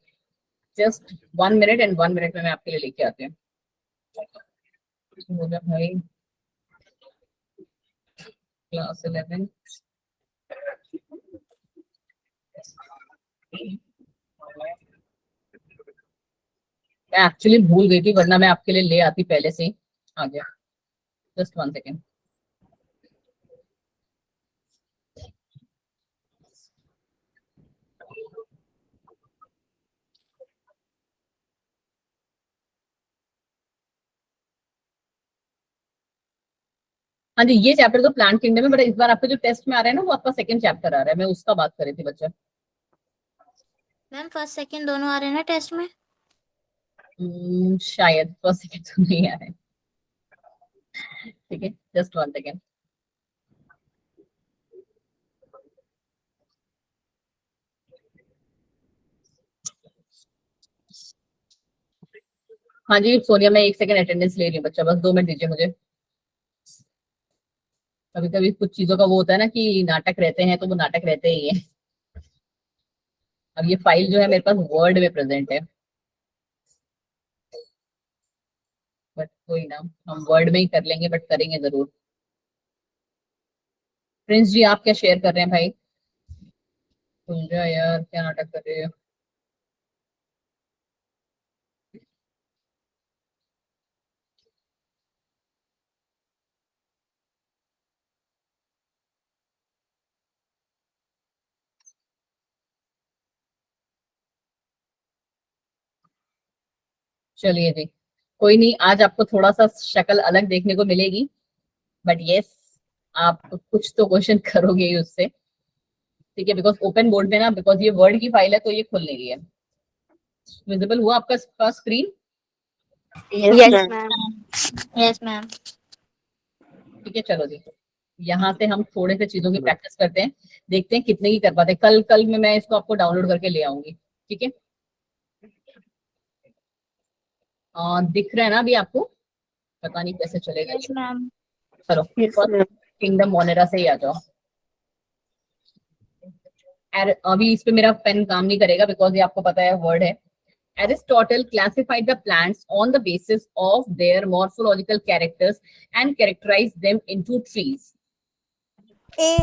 जस्ट 1 मिनट, एंड 1 मिनट में मैं आपके लिए लेके आती हूँ। हो गया भाई, क्लास 11 मैं एक्चुअली भूल गई थी, वरना मैं आपके लिए ले आती पहले से ही। आ गया, जस्ट 1 सेकेंड। हाँ जी, ये चैप्टर तो प्लांट किंगडम है, बट इस बार आपका जो टेस्ट में आ रहा है ना, वो आपका सेकंड चैप्टर आ रहा है, मैं उसका बात कर रही थी बच्चा। मैम फर्स्ट सेकंड दोनों आ रहे हैं ना टेस्ट में? शायद फर्स्ट सेकंड तो नहीं आ रहे। ठीक है, जस्ट 1 सेकेंड। हाँ जी सोनिया, मैं 1 सेकेंड अटेंडेंस ले रही हूँ बच्चा, बस 2 मिनट दीजिए मुझे। कभी कभी कुछ चीजों का वो होता है ना कि नाटक रहते हैं, तो वो नाटक रहते ही है। अब ये फाइल जो है मेरे पास वर्ड में प्रेजेंट है, बट कोई ना, हम वर्ड में ही कर लेंगे, बट करेंगे जरूर। प्रिंस जी, आप क्या शेयर कर रहे हैं भाई? खुल जा यार, क्या नाटक कर रहे हो? चलिए जी, कोई नहीं, आज आपको थोड़ा सा शक्ल अलग देखने को मिलेगी, बट यस, आप कुछ तो क्वेश्चन करोगे ही उससे। ठीक है, बिकॉज ओपन बोर्ड में ना, बिकॉज ये वर्ड की फाइल है तो ये खुल नहीं रही है। विजिबल हुआ आपका screen? Yes yes ma'am. Ma'am. Yes ma'am. ठीक है, चलो जी, यहाँ से हम थोड़े से चीजों की प्रैक्टिस करते हैं, देखते हैं कितने की कर पाते हैं। कल कल में मैं इसको आपको डाउनलोड करके ले आऊंगी, ठीक है। दिख रहा है ना अभी आपको? पता नहीं कैसे चलेगा यस ये। मैम। चलो फर्स्ट किंगडम मोनेरा से ही आ जाओ। अभी इस पे मेरा पेन काम नहीं करेगा बिकॉज ये आपको पता है वर्ड है। Aristotle classified the plants on the basis of their morphological characters and characterized them into trees. ए।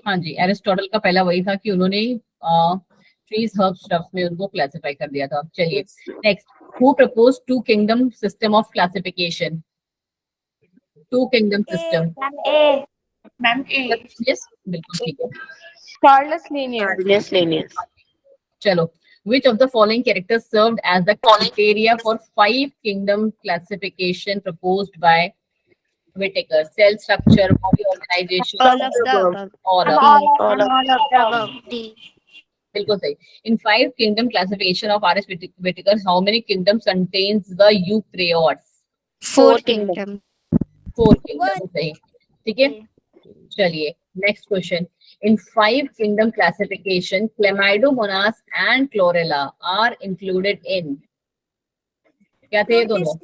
हाँ जी, एरिस्टोटल का पहला वही था कि उन्होंने ट्रीज हर्ब स्टफ्स में उनको क्लासिफाई कर दिया था। चलिए next, who propose two kingdom system of classification? Two kingdom system. ए मैम ए। यस बिल्कुल ठीक है। Charles Linnaeus. चलो, which of the following characters served as the criteria for 5 kingdom classification proposed by Whittaker? Cell structure, body organization, All of the above. all of all of All of the above. D. बिल्कुल सही। In 5 kingdom classification of R.S. Whittaker, how many kingdoms contains the eukaryotes? 4 kingdom. 4 kingdom, सही, ठीक है। चलिए next question, in 5 kingdom classification Chlamydomonas and Chlorella are included in, क्या थे ये दोनों?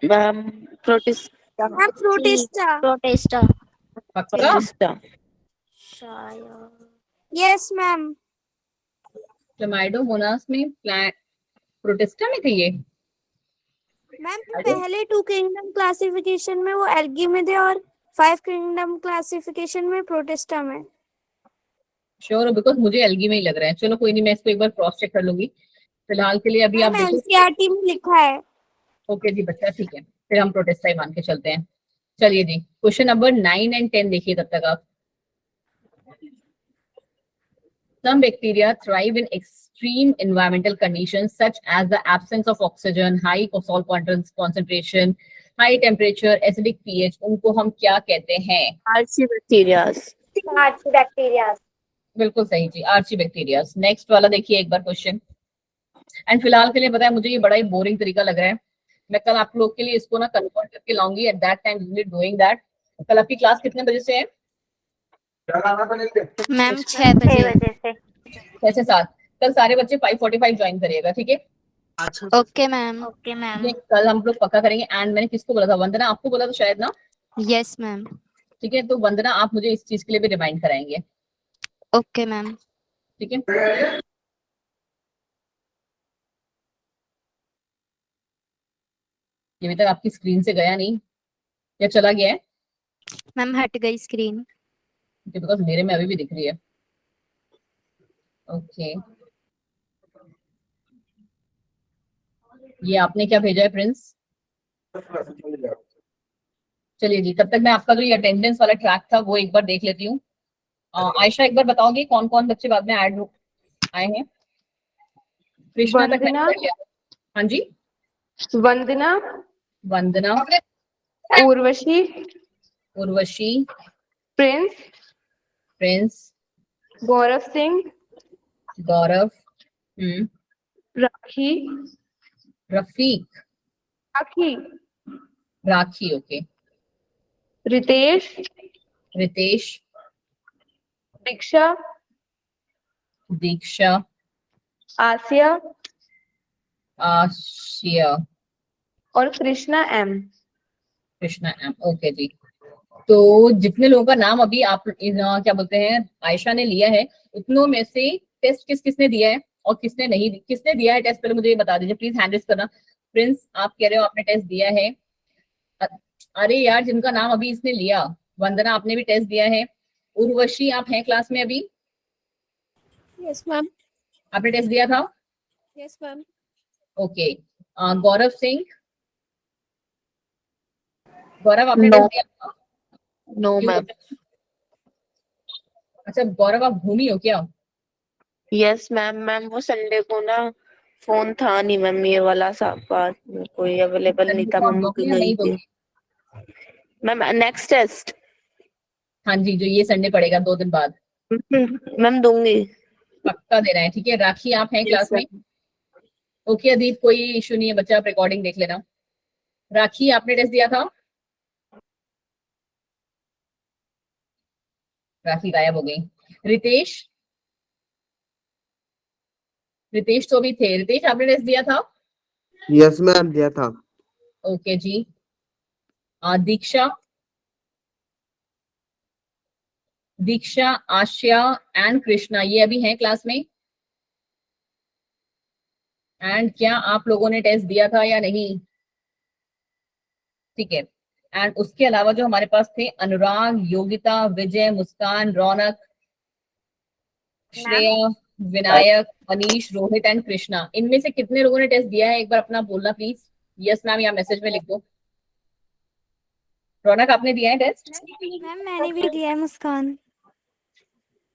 Ma'am protista. Protista. पक्का? Yes ma'am. Chlamydomonas में प्रोटिस्टा में थे ये? मैम अरे? पहले 2 किंगडम क्लासिफिकेशन में वो एल्गी में थे और 5 किंगडम क्लासिफिकेशन में प्रोटिस्टा में। श्योर हो? बिकॉज मुझे एल्गी में ही लग रहा है। चलो कोई नहीं, मैं इसको एक बार क्रॉस चेक कर लूंगी। फिलहाल के लिए अभी आप मैम देखो। एनसीईआरटी में लिखा है। ओके जी बच्चा, ठीक है, फिर हम प्रोटिस्टा ही मान के चलते हैं। चलिए जी, क्वेश्चन नंबर 9 and 10 देखिए तब तक आप। Some bacteria thrive in extreme environmental conditions such as the absence of oxygen, high salt concentration, high temperature, acidic pH. उनको हम क्या कहते हैं? आर्चीबैक्टीरियास। बैक्टीरिया। बिल्कुल सही जी, आर्चीबैक्टीरियास। नेक्स्ट वाला देखिए एक बार क्वेश्चन। एंड फिलहाल के लिए बताया, मुझे ये बड़ा ही बोरिंग तरीका लग रहा है। मैं कल आप लोग के लिए इसको ना कन्वर्ट करके लाऊंगी। At that time we doing that. कल आपकी क्लास कितने बजे से है? मैम 6 बजे। 6 बजे से। 6 से 7। कल सारे बच्चे 5:45 ज्वाइन करिएगा, ठीक है? Okay ma'am. Okay ma'am. ये कल हम लोग पक्का करेंगे। एंड मैंने किसको बोला था? वंदना आपको बोला था शायद ना? Yes ma'am. ठीक है, तो वंदना आप मुझे इस चीज के लिए भी रिमाइंड कराएंगे, ओके मैम। ठीक है? ये अभी तक आपकी स्क्रीन से गया नहीं या चला गया है? मैम हट गई स्क्रीन। बिकॉज मेरे में अभी भी दिख रही है। ओके, ये आपने क्या भेजा है प्रिंस? चलिए जी, तब तक मैं आपका जो ये अटेंडेंस वाला ट्रैक था वो एक बार देख लेती हूँ। आयशा एक बार बताओगे कौन कौन बच्चे बाद में ऐड आए हैं? कृष्णा तक मैंने कर लिया। हाँ जी, Vandana, Vandana, Urvashi, Urvashi, Prince, Prince, Gaurav Singh, Gaurav, Rakhi, Rafiq, Rakhi, Rakhi, okay, Ritesh, Ritesh, Diksha, Diksha, Asiya Ashiya और Krishna M. Krishna M, okay जी। तो जितने लोगों का नाम अभी आप क्या बोलते हैं आयशा ने लिया है, उतनों में से टेस्ट किसने दिया है और किसने नहीं किसने दिया है टेस्ट, पहले मुझे ये बता दीजिए प्लीज। हैंड रेज करना। प्रिंस आप कह रहे हो आपने टेस्ट दिया है। अरे यार, जिनका नाम अभी इसने लिया, वंदना आपने भी टेस्ट दिया है। उर्वशी आप हैं क्लास में अभी? Yes ma'am. आपने टेस्ट दिया था? Yes ma'am. ओके। गौरव सिंह, गौरव आपने No. टेस्ट दिया था? नो क्यों? मैम। अच्छा गौरव, आप भूमि हो क्या? Yes ma'am. मैम वो संडे को ना फोन था नहीं मैम, ये वाला सा बात कोई अवेलेबल नहीं था, मम्मी की नहीं थी मैम। नेक्स्ट टेस्ट हाँ जी, जो ये संडे पड़ेगा 2 दिन बाद। मैम दूंगी। पक्का देना है, ठीक है। राखी आप हैं क्लास में? ओके अदीप, कोई इशू नहीं है बच्चा, आप रिकॉर्डिंग देख लेना। राखी आपने टेस्ट दिया था? राखी गायब हो गई। रितेश, रितेश तो भी थे। रितेश आपने टेस्ट दिया था? यस मैम दिया था। ओके जी। दीक्षा, दीक्षा, आशिया एंड कृष्णा, ये अभी हैं क्लास में? एंड क्या आप लोगों ने टेस्ट दिया था या नहीं? ठीक है। एंड उसके अलावा जो हमारे पास थे, अनुराग, योगिता, विजय, मुस्कान, रौनक, श्रेया, विनायक, मनीष, रोहित एंड कृष्णा, इनमें से कितने लोगों ने टेस्ट दिया है? एक बार अपना बोलना प्लीज। यस मैम या मैसेज में लिख दो। रौनक आपने दिया है टेस्ट? मैम मैंने भी दिया है। मुस्कान,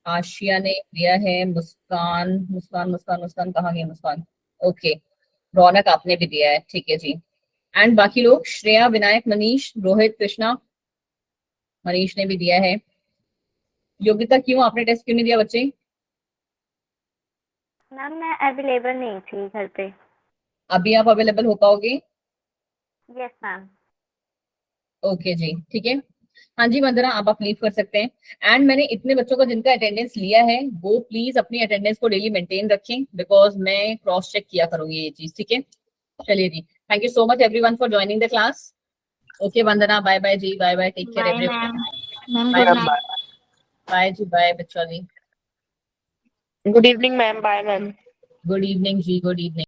आशिया ने दिया है। मुस्कान, मुस्कान मुस्कान मुस्कान कहाँ गई मुस्कान? ओके। रौनक आपने भी दिया है, ठीक है जी। एंड बाकी लोग, श्रेया, विनायक, मनीष, रोहित, कृष्णा, मनीष ने भी दिया है। योगिता क्यों आपने टेस्ट क्यों नहीं दिया बच्चे? मैम मैं अवेलेबल नहीं थी घर पे। अभी आप अवेलेबल हो पाओगे? Yes ma'am. ओके जी, ठीक है। हाँ जी वंदना, आप लीव कर सकते हैं। एंड मैंने इतने बच्चों का जिनका अटेंडेंस लिया है, वो प्लीज अपनी अटेंडेंस को डेली मेंटेन रखें, बिकॉज मैं क्रॉस चेक किया करूंगी ये चीज, ठीक है। चलिए जी, thank you so much everyone for joining the class. Okay Vandana, bye bye जी, bye bye, take care bye everyone. Ma'am, bye good night. Bye जी, बाय बच्चों जी। Good evening ma'am, bye ma'am. Good evening जी, good evening.